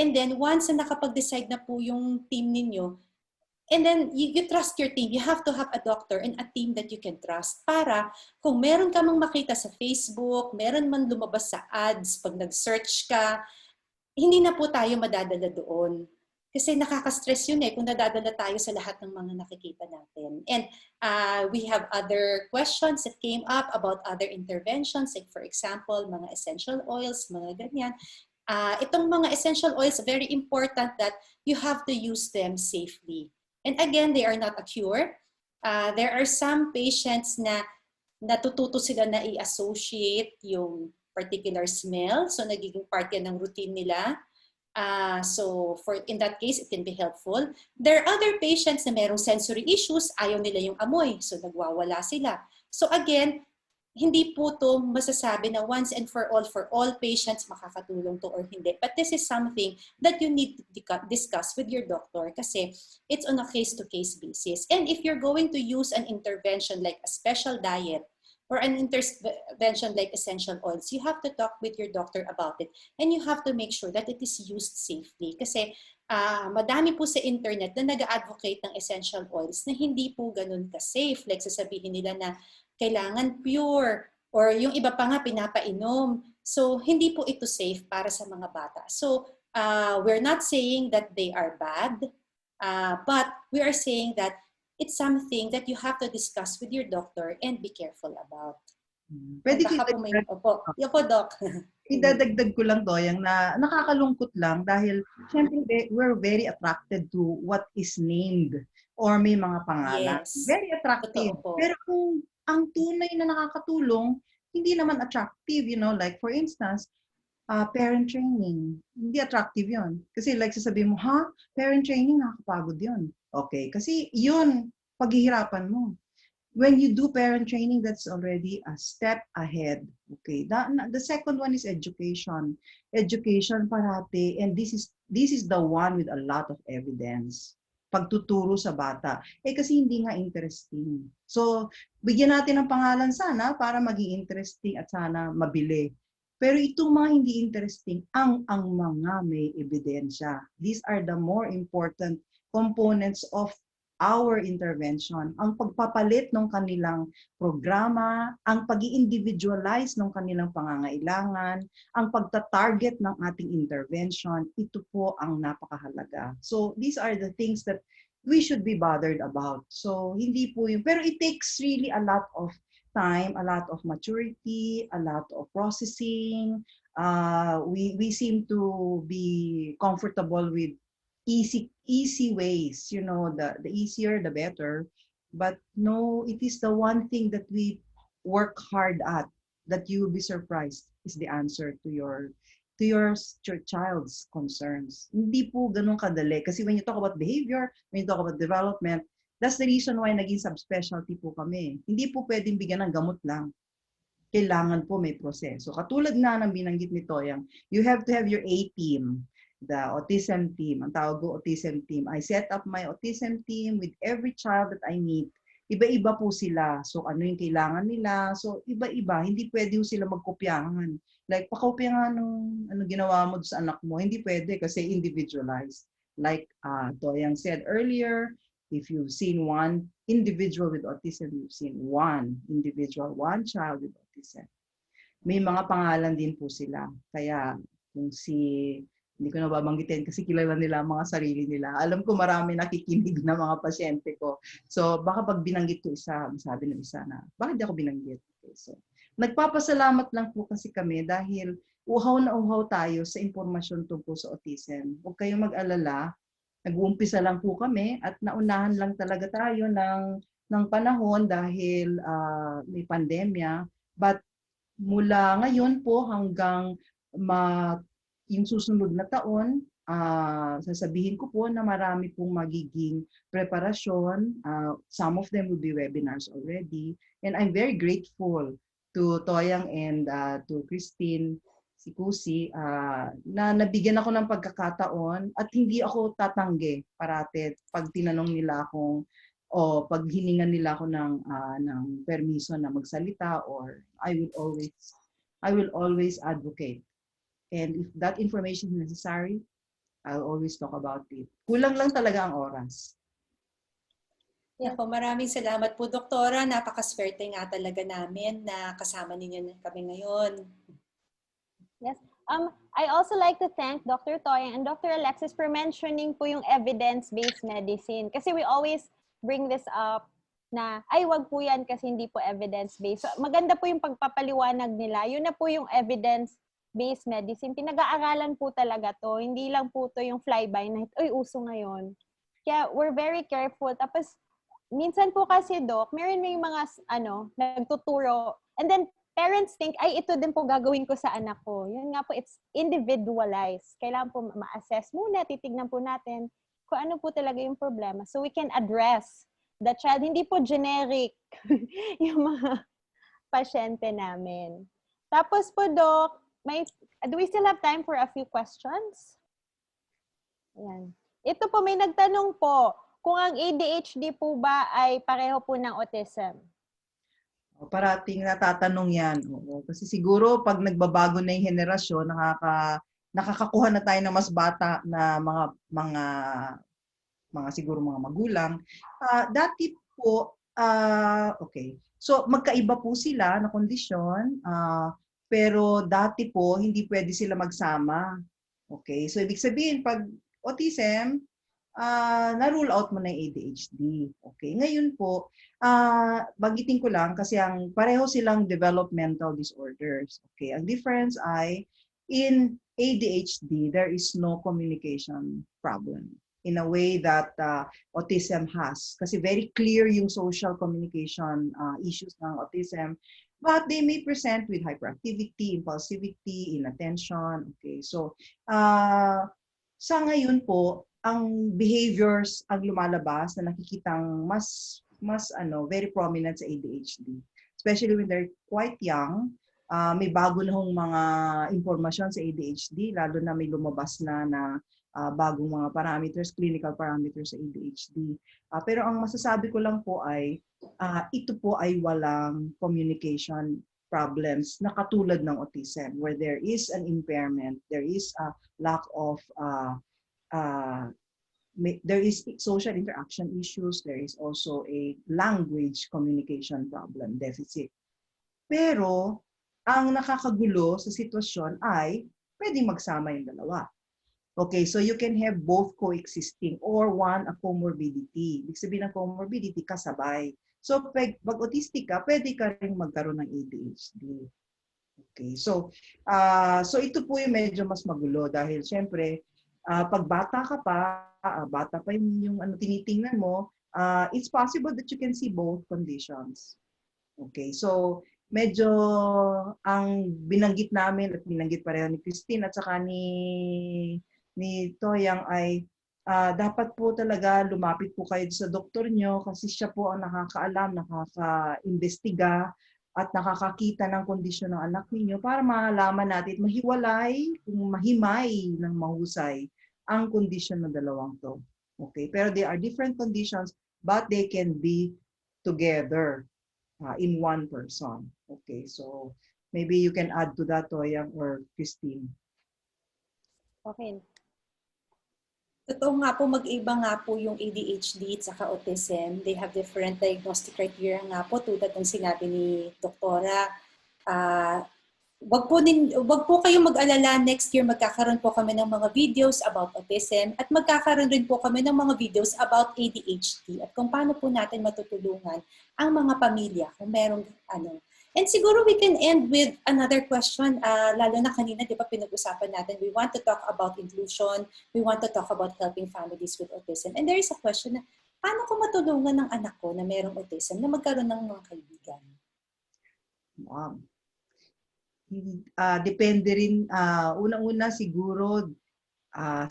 And then once na nakapag-decide na po yung team ninyo, and then you trust your team. You have to have a doctor and a team that you can trust para kung meron ka mang makita sa Facebook, meron man lumabas sa ads, pag nag-search ka, hindi na po tayo madadala doon. Kasi nakaka-stress yun kung nadadala tayo sa lahat ng mga nakikita natin. And we have other questions that came up about other interventions, like for example, mga essential oils, mga ganyan. Itong mga essential oils, very important that you have to use them safely. And again, they are not a cure. There are some patients na natututo sila na i-associate yung particular smell. So nagiging part yan ng routine nila. So in that case, it can be helpful. There are other patients na merong sensory issues, ayaw nila yung amoy, so nagwawala sila. So again, hindi po to masasabi na once and for all patients makakatulong to or hindi. But this is something that you need to discuss with your doctor kasi it's on a case-to-case basis. And if you're going to use an intervention like a special diet or an intervention like essential oils, you have to talk with your doctor about it. And you have to make sure that it is used safely. Kasi madami po sa internet na nag-advocate ng essential oils na hindi po ganun ka-safe. Like sasabihin nila na kailangan pure, or yung iba pa nga pinapainom. So, hindi po ito safe para sa mga bata. So, we're not saying that they are bad, but we are saying that it's something that you have to discuss with your doctor and be careful about. Pwede Baka po may... Opo, yan po, Doc. idadagdag ko lang to, yung na nakakalungkot lang dahil syempre we're very attracted to what is named or may mga pangalan. Yes. Very attractive. Totoo po. Pero kung ang tunay na nakakatulong, hindi naman attractive, like for instance, parent training. Hindi attractive yon. Kasi like sasabihin mo, parent training, nakakapagod yun. Okay, kasi yun, paghihirapan mo. When you do parent training, that's already a step ahead. Okay. The second one is education. Education parati, and this is the one with a lot of evidence. Pagtuturo sa bata. Kasi hindi nga interesting. So, bigyan natin ng pangalan sana para maging interesting at sana mabili. Pero itong mga hindi interesting, ang mga may ebidensya. These are the more important components of our intervention. Ang pagpapalit ng kanilang programa, ang pag-i-individualize ng kanilang pangangailangan, ang pagta-target ng ating intervention, ito po ang napakahalaga. So these are the things that we should be bothered about. So hindi po yung, pero it takes really a lot of time, a lot of maturity, a lot of processing. We seem to be comfortable with easy ways, the easier the better, but no, it is the one thing that we work hard at that you will be surprised is the answer to your child's concerns. Hindi po ganun kadali kasi when you talk about behavior, when you talk about development, that's the reason why naging subspecialty po kami. Hindi po pwedeng bigyan ng gamot lang. Kailangan po may proseso. Katulad na ng binanggit ni Toyang, you have to have your A-team. The autism team, ang tawag ko autism team. I set up my autism team with every child that I meet. Iba-iba po sila. So ano yung kailangan nila? So iba-iba. Hindi pwede sila magkopyahan. Like pakopya nga nung ginawa mo sa anak mo. Hindi pwede kasi individualized. Like Toyang said earlier, if you've seen one individual with autism, you've seen one individual, one child with autism. May mga pangalan din po sila. Kaya kung hindi ko na babanggitin kasi kilala nila ang mga sarili nila. Alam ko marami nakikinig na mga pasyente ko. So, baka pag binanggit ko isa, sabi ng isa na, bakit di ako binanggit? Okay, so, nagpapasalamat lang po kasi kami dahil uhaw na uhaw tayo sa impormasyon tungkol sa autism. Huwag kayong mag-alala. Nag-uumpisa lang po kami at naunahan lang talaga tayo ng panahon dahil may pandemya. But mula ngayon po hanggang yung susunod na taon, sasabihin ko po na marami pong magiging preparasyon. Some of them will be webinars already. And I'm very grateful to Toyang and to Christine, si Kusi, na nabigyan ako ng pagkakataon at hindi ako tatanggi parate pag tinanong nila akong o pag hiningan nila ako ng permiso na magsalita or I will always advocate. And if that information is necessary, I'll always talk about it. Kulang lang talaga ang oras. Yeah po, maraming salamat po, Doktora. Napakaswerte nga talaga namin na kasama ninyo kami ngayon. Yes. I also like to thank Dr. Toyang and Dr. Alexis for mentioning po yung evidence-based medicine. Kasi we always bring this up na, wag po yan kasi hindi po evidence-based. So, maganda po yung pagpapaliwanag nila. Yun na po yung evidence-based medicine. Pinag-aaralan po talaga to. Hindi lang po to yung fly-by night. Uso ngayon. Kaya we're very careful. Tapos, minsan po kasi, Doc, meron may mga, nagtuturo, and then, parents think, ay, ito din po gagawin ko sa anak ko. Yun nga po, it's individualized. Kailangan po ma-assess muna, titignan po natin kung ano po talaga yung problema. So, we can address the child. Hindi po generic yung mga pasyente namin. Tapos po, Doc, do we still have time for a few questions? Ayan. Ito po, may nagtanong po, kung ang ADHD po ba ay pareho po ng autism? Parating natatanong yan. Oo. Kasi siguro pag nagbabago na yung henerasyon, nakakakuha na tayo ng mas bata na mga siguro mga magulang. Dati po, okay. So magkaiba po sila na kondisyon, pero dati po hindi pwede sila magsama. Okay, so ibig sabihin pag autism, na-rule out mo na yung ADHD. Okay, ngayon po, bagitin ko lang kasi pareho silang developmental disorders. Okay, ang difference ay in ADHD, there is no communication problem in a way that autism has. Kasi very clear yung social communication issues ng autism, but they may present with hyperactivity, impulsivity, inattention. Okay, so sa ngayon po, ang behaviors ang lumalabas na nakikitang mas very prominent sa ADHD. Especially when they're quite young, may bago na hong mga impormasyon sa ADHD, lalo na may lumabas na bagong mga parameters, clinical parameters sa ADHD. Pero ang masasabi ko lang po ay, ito po ay walang communication problems na katulad ng autism, where there is an impairment, there is a lack of there is social interaction issues, there is also a language communication problem deficit. Pero ang nakakagulo sa sitwasyon ay pwedeng magsama yung dalawa. Okay, so you can have both coexisting or one a comorbidity. Ibig sabihin ng comorbidity, kasabay. So pag autistic ka, pwede ka rin magkaroon ng ADHD. Okay, so ito po yung medyo mas magulo dahil syempre, pag bata ka pa, bata pa yung tinitingnan mo, it's possible that you can see both conditions. Okay, so medyo ang binanggit namin at binanggit pareho ni Christine at saka ni Toyang ay dapat po talaga lumapit po kayo sa doktor nyo kasi siya po ang nakakaalam, nakaka-imbestiga at nakakakita ng kondisyon ng anak ninyo para malaman natin, mahiwalay, kung mahimay ng mahusay ang kondisyon ng dalawang to. Okay, pero they are different conditions but they can be together in one person. Okay, so maybe you can add to that, Toyang or Christine. Okay. Totoo nga po, mag-iba nga po yung ADHD at saka autism. They have different diagnostic criteria nga po, tulad ng sinabi ni Doktora. Wag po kayong mag-alala, next year magkakaroon po kami ng mga videos about autism at magkakaroon rin po kami ng mga videos about ADHD at kung paano po natin matutulungan ang mga pamilya kung merong ano. And siguro we can end with another question, lalo na kanina, di ba pinag-usapan natin, we want to talk about inclusion, we want to talk about helping families with autism. And there is a question na, paano ko matulungan ng anak ko na merong autism na magkaroon ng mga kaibigan? Wow. Depende rin, unang-una siguro,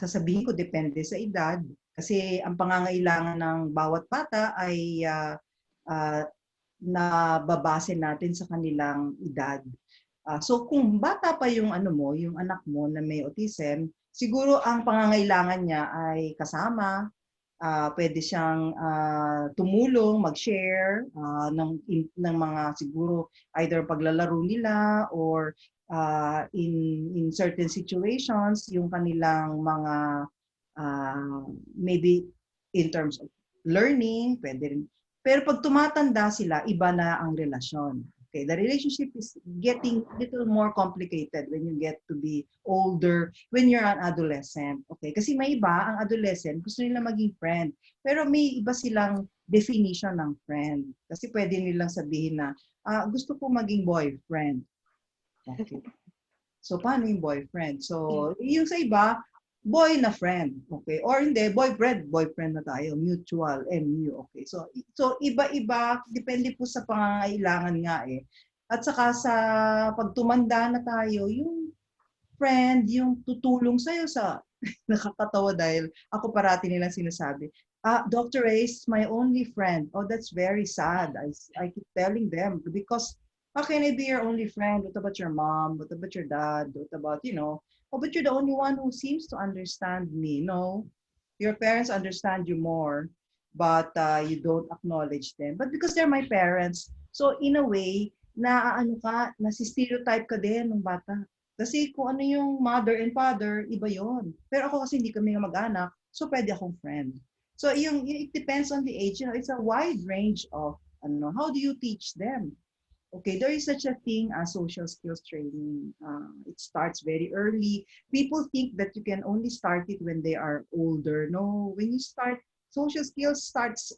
sasabihin ko depende sa edad. Kasi ang pangangailangan ng bawat bata ay nababase natin sa kanilang edad. So kung bata pa yung yung anak mo na may autism, siguro ang pangangailangan niya ay kasama, pwede siyang tumulong, mag-share ng mga siguro either paglalaro nila or in certain situations, yung kanilang mga maybe in terms of learning, pwede rin. Pero pag tumatanda sila, iba na ang relasyon. Okay, the relationship is getting a little more complicated when you get to be older, when you're an adolescent. Okay, kasi may iba, ang adolescent, gusto nila maging friend. Pero may iba silang definition ng friend. Kasi pwede nilang sabihin na, gusto ko maging boyfriend. Okay. So, paano yung boyfriend? So, yung sa iba, boy na friend, okay? Or hindi, boyfriend na tayo, mutual, MU, okay? So iba-iba, depende po sa pangangailangan nga eh. At saka sa pagtumanda na tayo, yung friend, yung tutulong sa'yo sa nakakatawa dahil ako parati nilang sinasabi, Dr. Reyes, my only friend. Oh, that's very sad. I keep telling them because how can I be your only friend? What about your mom? What about your dad? What about, oh, but you're the only one who seems to understand me. No, your parents understand you more, but you don't acknowledge them. But because they're my parents, so in a way, nasi-stereotype ka din ng bata. Kasi kung ano yung mother and father, iba yon. Pero ako kasi hindi kami mag-anak, so pwede akong friend. So it depends on the age. It's a wide range of how do you teach them? Okay, there is such a thing as social skills training. It starts very early. People think that you can only start it when they are older. No, when you start, social skills starts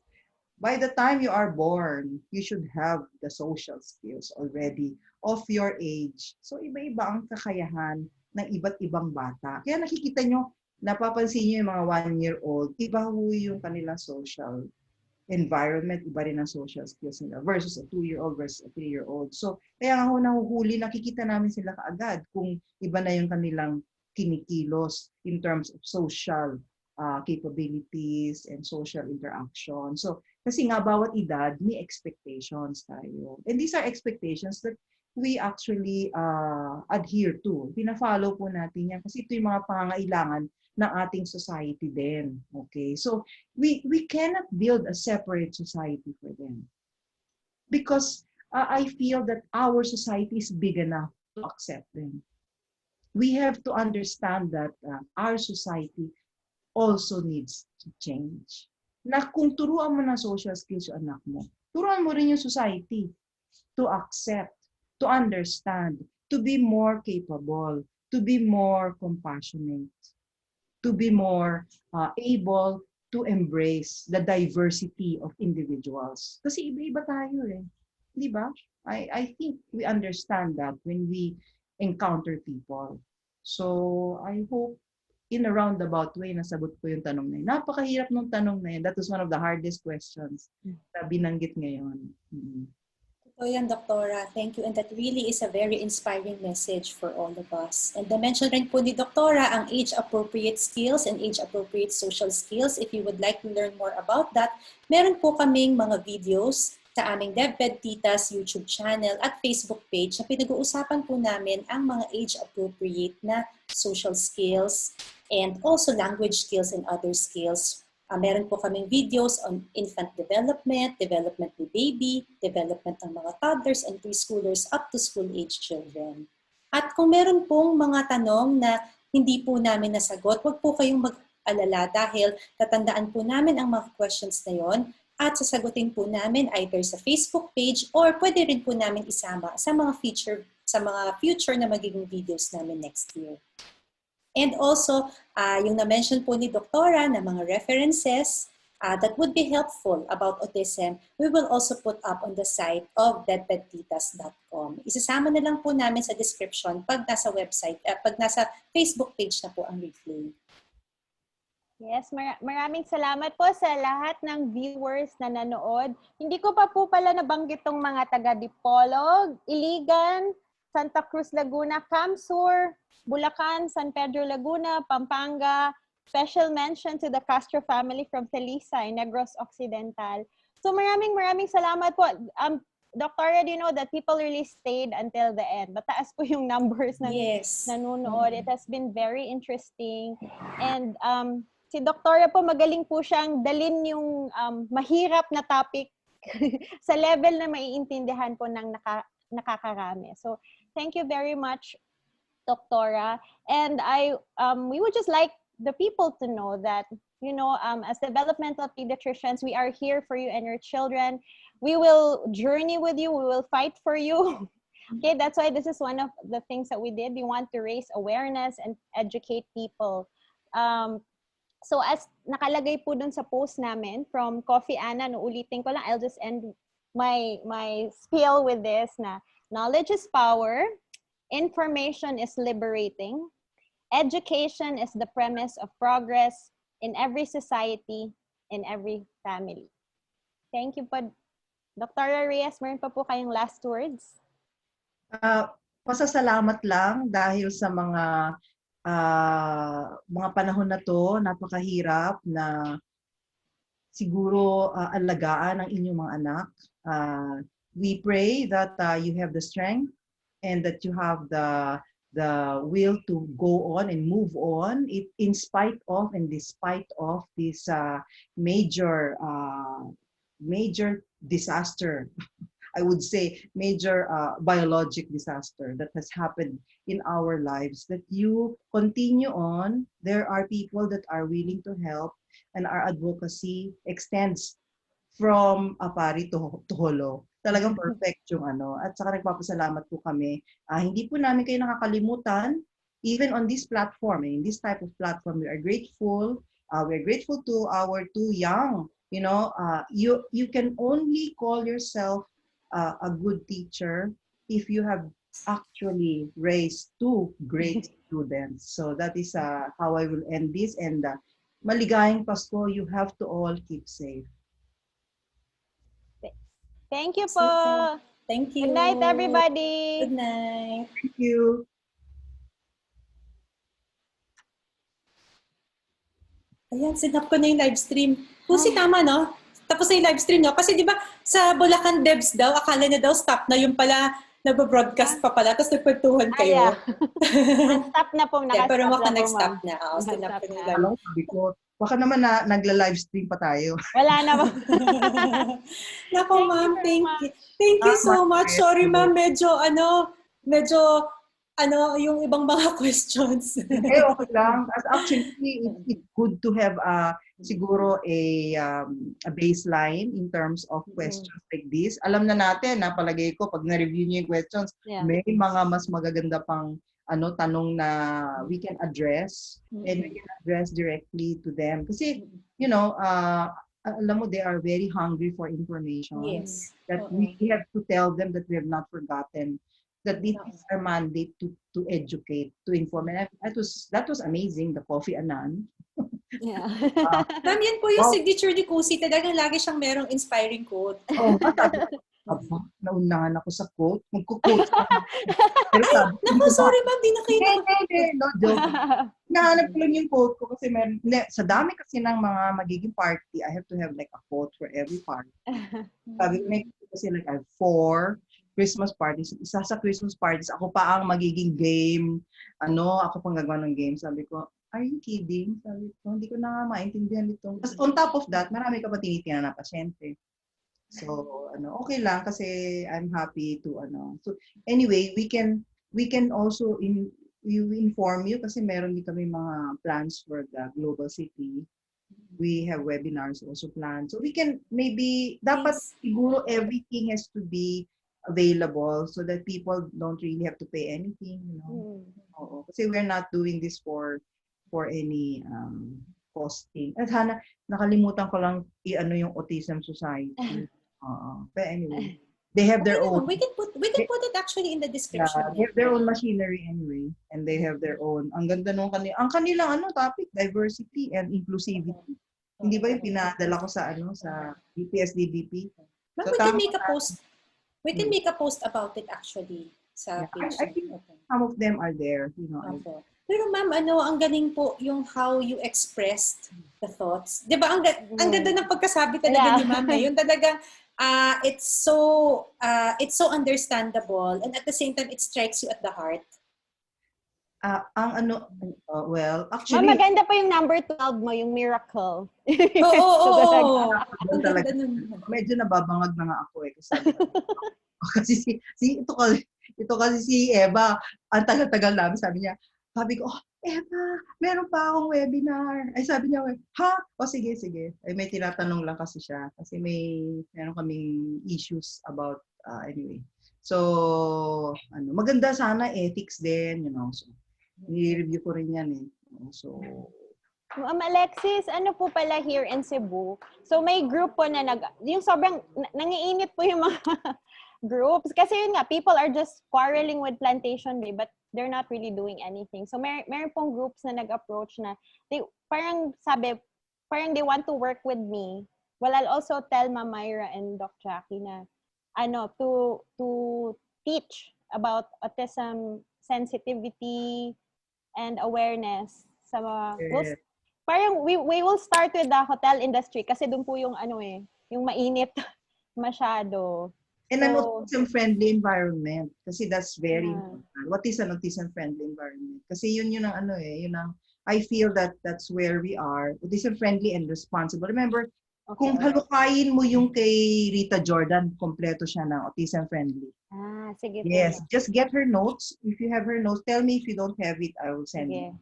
by the time you are born. You should have the social skills already of your age. So iba-iba ang kakayahan ng iba't ibang bata. Kaya nakikita nyo, napapansin nyo yung mga 1-year-old, iba ho yung kanilang social environment, iba rin ang social skills nila versus a 2-year-old versus a 3-year-old. So, kaya nga ho nahuhuli, nakikita namin sila kaagad kung iba na yung kanilang kinikilos in terms of social capabilities and social interaction. So, kasi nga bawat edad, may expectations tayo. And these are expectations that we actually adhere to. Pina-follow po natin yan kasi ito yung mga pangangailangan ng ating society din. Okay? So, we cannot build a separate society for them. Because I feel that our society is big enough to accept them. We have to understand that our society also needs to change. Na kung turuan mo ng social skills yung anak mo, turuan mo rin yung society to accept, to understand, to be more capable, to be more compassionate, to be more able to embrace the diversity of individuals. Kasi iba-iba tayo eh. Di ba? I think we understand that when we encounter people. So, I hope in a roundabout way, nasagot ko yung tanong na yun. Napakahirap ng tanong na yun. That was one of the hardest questions na binanggit ngayon. So yan, Doktora. Thank you. And that really is a very inspiring message for all of us. And na-mention rin po ni Doktora ang age-appropriate skills and age-appropriate social skills. If you would like to learn more about that, meron po kaming mga videos sa aming Ped Titas YouTube channel at Facebook page na pinag-uusapan po namin ang mga age-appropriate na social skills and also language skills and other skills. Meron po kaming videos on infant development, development ni baby, development ng mga toddlers and preschoolers up to school age children. At kung meron pong mga tanong na hindi po namin nasagot, huwag po kayong mag-alala dahil tatandaan po namin ang mga questions na yon at sasagutin po namin either sa Facebook page or pwede rin po namin isama sa mga future na magiging videos namin next year. And also, yung na-mention po ni Doktora na mga references that would be helpful about autism, we will also put up on the site of pedtitas.com. Isasama na lang po namin sa description pag nasa website, pag nasa Facebook page na po ang replay. Yes, maraming salamat po sa lahat ng viewers na nanood. Hindi ko pa po pala nabanggit tong mga taga Dipolog, Iligan, Santa Cruz, Laguna, Camsur, Bulacan, San Pedro, Laguna, Pampanga. Special mention to the Castro family from Talisay, Negros Occidental. So maraming salamat po. Doctora, do you know that people really stayed until the end? Mataas po yung numbers ng nanonood. It has been very interesting. And si Doctora po, magaling po siyang dalin yung mahirap na topic sa level na maiintindihan po ng nakakarami. So thank you very much, Doctora. And we would just like the people to know that, as developmental pediatricians, we are here for you and your children. We will journey with you. We will fight for you. Okay, that's why this is one of the things that we did. We want to raise awareness and educate people. So as nakalagay po dun sa post namin from Coffee Anna, no, ulitin ko lang, I'll just end my spiel with this na knowledge is power. Information is liberating, Education is the premise of progress in every society, in every family. Thank you po, Dr. Reyes. Meron pa po kayong last words? Pasasalamat lang dahil sa mga panahon na to, napakahirap na siguro alagaan ang inyong mga anak. We pray that you have the strength and that you have the will to go on and move on in spite of and despite of this major disaster. I would say major biologic disaster that has happened in our lives, that you continue on. There are people that are willing to help, and our advocacy extends from Apari to Holo. Talagang perfect yung ano. At saka nagpapasalamat po kami. Hindi po namin kayo nakakalimutan, even on this platform, in this type of platform, we are grateful. We're grateful to our two young, you can only call yourself a good teacher if you have actually raised two great students. So that is how I will end this. And maligayang Pasko, you have to all keep safe. Thank you po. Thank you. Good night, everybody. Good night. Thank you. Ayan, sinap ko na yung live stream. Kasi tama, no? Tapos na yung live stream, no? Kasi di ba sa Bulacan Devs daw, akala na daw stop na yung pala, nag-broadcast pa pala, tapos nagkwentuhan kayo. Stop na po, nakastop pero na nag-stop na. Oo, sinap ko na yung live. Sabi ko, baka naman nagla-live stream pa tayo. Wala na po. Nako, ma'am, thank you. Thank you so much. Sorry, ma'am, medyo, yung ibang mga questions. Okay lang. Actually, it's good to have siguro a baseline in terms of questions like this. Alam na natin, palagay ko, pag na-review niyo yung questions, may mga mas magaganda pang tanong na we can address and we can address directly to them. Kasi, alam mo, they are very hungry for information. Yes. That we have to tell them that we have not forgotten that this is our mandate to educate, to inform. And that was amazing, the Coffee Anan. Yeah. Ma'am, yan po yung signature ni Kusi. Talagang lagi siyang merong inspiring quote. Naunahan ako sa quote. Magkuquote ako. Naku, sorry ma'am, di na kayo. No joke. Nahanap ko lang yung quote ko kasi sa dami kasi ng mga magiging party, I have to have like a quote for every party. Sabi ko kasi like I have 4 Christmas parties. Isa sa Christmas parties, ako pa ang magiging game. Ako pang gagawa ng game. Sabi ko, are you kidding? Sabi ko, hindi ko na maintindihan ito. Tapos on top of that, marami ka pa tinitingnan na pasyente. So, okay lang kasi I'm happy to, So, anyway, we can also inform you kasi meron din kami mga plans for the global city. We have webinars also planned. So, we can dapat siguro everything has to be available so that people don't really have to pay anything, Oo. Kasi we're not doing this for any costing. At nakalimutan ko lang yung Autism Society. But anyway, they have their own. We can put it actually in the description. Yeah, they have their own machinery anyway, and they have their own. Ang ganda nung kanilang topic, diversity and inclusivity. Hindi ba yung pinadala ko sa DPSDBP? But we can make a post. We can make a post about it actually sa page. I think some of them are there, Pero ma'am, ang galing po yung how you expressed the thoughts. 'Di ba? Ang ganda ng pagkasabi talaga ni ma'am. Yung talagang it's so understandable and at the same time it strikes you at the heart. Actually, maganda pa yung number 12 mo, yung miracle. Oo. Talaga. Medyo nababangag na nga ako kasi ito kasi si Eva, ang tagal-tagal namin, sabi ko, Eva, meron pa akong webinar. Ay, sabi niya, ha? Sige. Ay, may tinatanong lang kasi siya. Kasi meron kaming issues about, anyway. So, maganda sana ethics din, So, i-review ko rin yan So, Alexis, ano po pala here in Cebu? So may group po na yung sobrang nangiinit po yung mga groups. Kasi yun nga, people are just quarreling with Plantation Bay. But they're not really doing anything. So meron pong groups na nag-approach na parang they want to work with me. Well, I'll also tell Ma'am Myra and Doc Jackie na to teach about autism sensitivity and awareness sa mga parang we will start with the hotel industry kasi doon po yung yung mainit masyado. And an autism-friendly environment. Kasi that's very important. What is an autism-friendly environment? Kasi yun ang I feel that that's where we are. Autism-friendly and responsible. Remember, kung halukayin mo yung kay Rita Jordan, kompleto siya ng autism-friendly. Sige. Yes, just get her notes. If you have her notes, tell me if you don't have it, I will send you.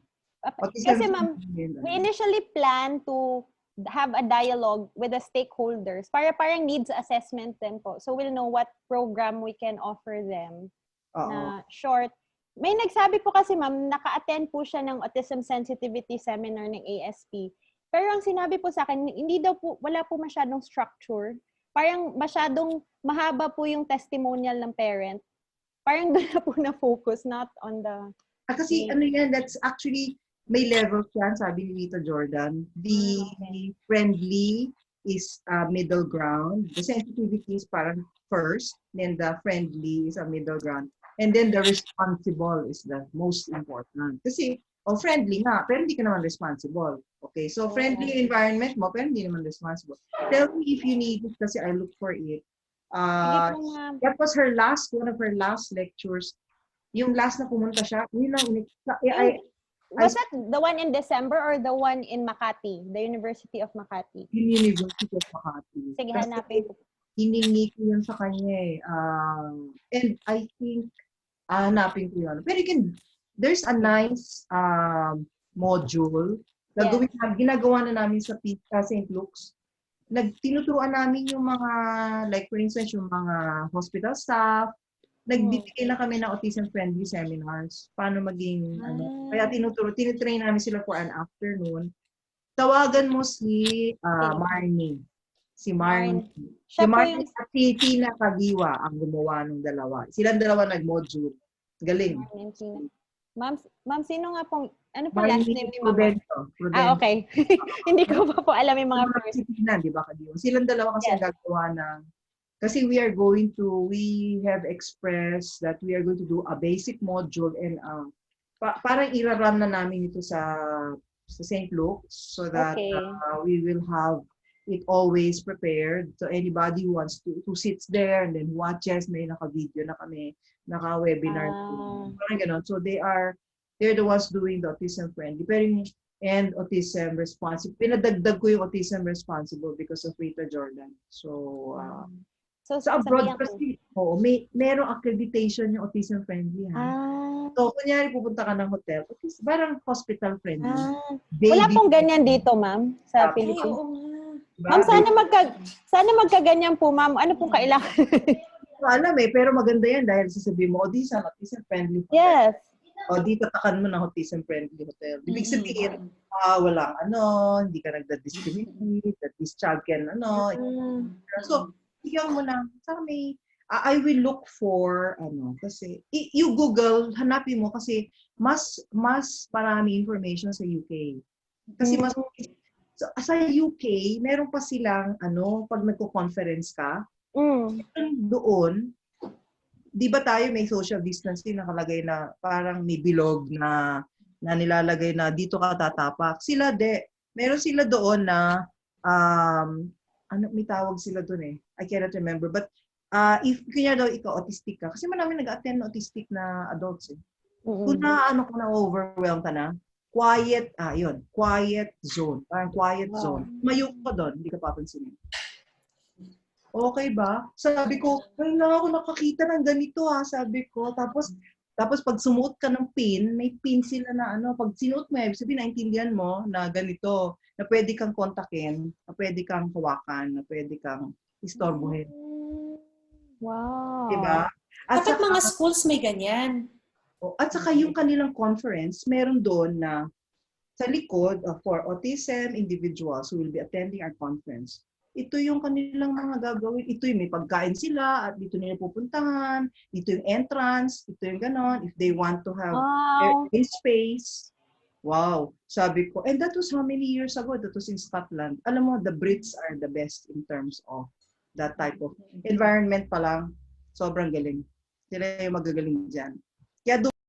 Kasi ma'am, we initially plan to have a dialogue with the stakeholders. Parang needs assessment din po. So we'll know what program we can offer them na short. May nagsabi po kasi ma'am, naka-attend po siya ng autism sensitivity seminar ng ASP. Pero ang sinabi po sa akin, hindi daw po, wala po masyadong structure. Parang masyadong mahaba po yung testimonial ng parent. Parang doon na po na-focus, not on the... Kasi that's actually... May levels yan, sabi ni Rita Jordan. The friendly is middle ground. The sensitivity is parang first. Then the friendly is a middle ground. And then the responsible is the most important. Kasi, friendly nga, pero hindi ka naman responsible. Okay, so friendly environment mo, pero hindi naman responsible. Tell me if you need it kasi I look for it. That was one of her last lectures. Yung last na pumunta siya, yun lang, was that the one in December or the one in Makati, the University of Makati? University of Makati. Sige, hanapin ko. Hiningi ko yun sa kanya and I think, hanapin ko yun. Pero there's a nice module na ginagawa na namin sa St. Luke's. Tinuturuan namin yung mga, like for instance, yung mga hospital staff. Nagbibigay na kami ng autism-friendly seminars. Paano maging, Kaya tinitrain namin sila for an afternoon. Tawagan mo si Maraming. Si Maraming. Si Maraming at si Tina Kagiwa ang gumawa ng dalawa. Silang dalawa nag-module. Galing. Ma'am, sino nga pong, ano po last name ni Mama? Prudento. Okay. Hindi ko pa po alam yung mga first. Tina, di ba, Kagiwa? Silang dalawa kasi ang gagawa ng kasi we have expressed that we are going to do a basic module and parang ira-run na namin ito sa St. Luke's so that we will have it always prepared. So anybody who wants to sits there and then watches, may naka-video na kami, naka-webinar. Parang ganon. So they're the ones doing the autism friendly. And autism responsible. Pinadagdag ko yung autism responsible because of Rita Jordan. So, so abroad kasi, merong accreditation yung autism friendly. So, kunyari pupunta ka ng hotel, parang hospital friendly. Wala pong ganyan dito, ma'am, sa Pilipinas. Ma'am, sana magkaganyan po, ma'am. Ano pong kailangan? Alam pero maganda yan dahil sasabihin mo, autism friendly hotel. Yes. Dito takan mo ng autism friendly hotel. Ibig sabihin, walang hindi ka nagda-discriminate, that this child can So, bigyan mo lang, I will look for, kasi, you Google, hanapin mo kasi mas marami information sa UK. Kasi sa UK, meron pa silang, pag nagko-conference ka, doon, di ba tayo may social distancing nakalagay na parang may bilog na nilalagay na dito ka tatapak. Meron sila doon na, may tawag sila doon I cannot remember. But if kanya daw ikaw autistic ka, kasi marami nag-attend na autistic na adults Kung kung na-overwhelm ka na, quiet zone. Parang quiet zone. Mayo ka doon, hindi ka papansinin. Okay ba? Sabi ko, wala ako nakakita ng ganito sabi ko. Tapos pag sumuot ka ng pin, may pin sila na pag sinuot mo, sabi naintindihan mo na ganito, na pwede kang kontakin, na pwede kang hawakan, na pwede kang istorbohin. Wow. Diba? Dapat mga schools may ganyan. At saka yung kanilang conference, meron doon na sa likod for autism individuals who will be attending our conference, ito yung kanilang mga gagawin. Ito yung may pagkain sila at dito nila pupuntahan. Dito yung entrance. Ito yung ganon. If they want to have Wow. their space. Wow. Sabi ko, and that was how many years ago? That was in Scotland. Alam mo, the Brits are the best in terms of that type of environment pa lang. Sobrang galing. Sila yung magagaling dyan. Kaya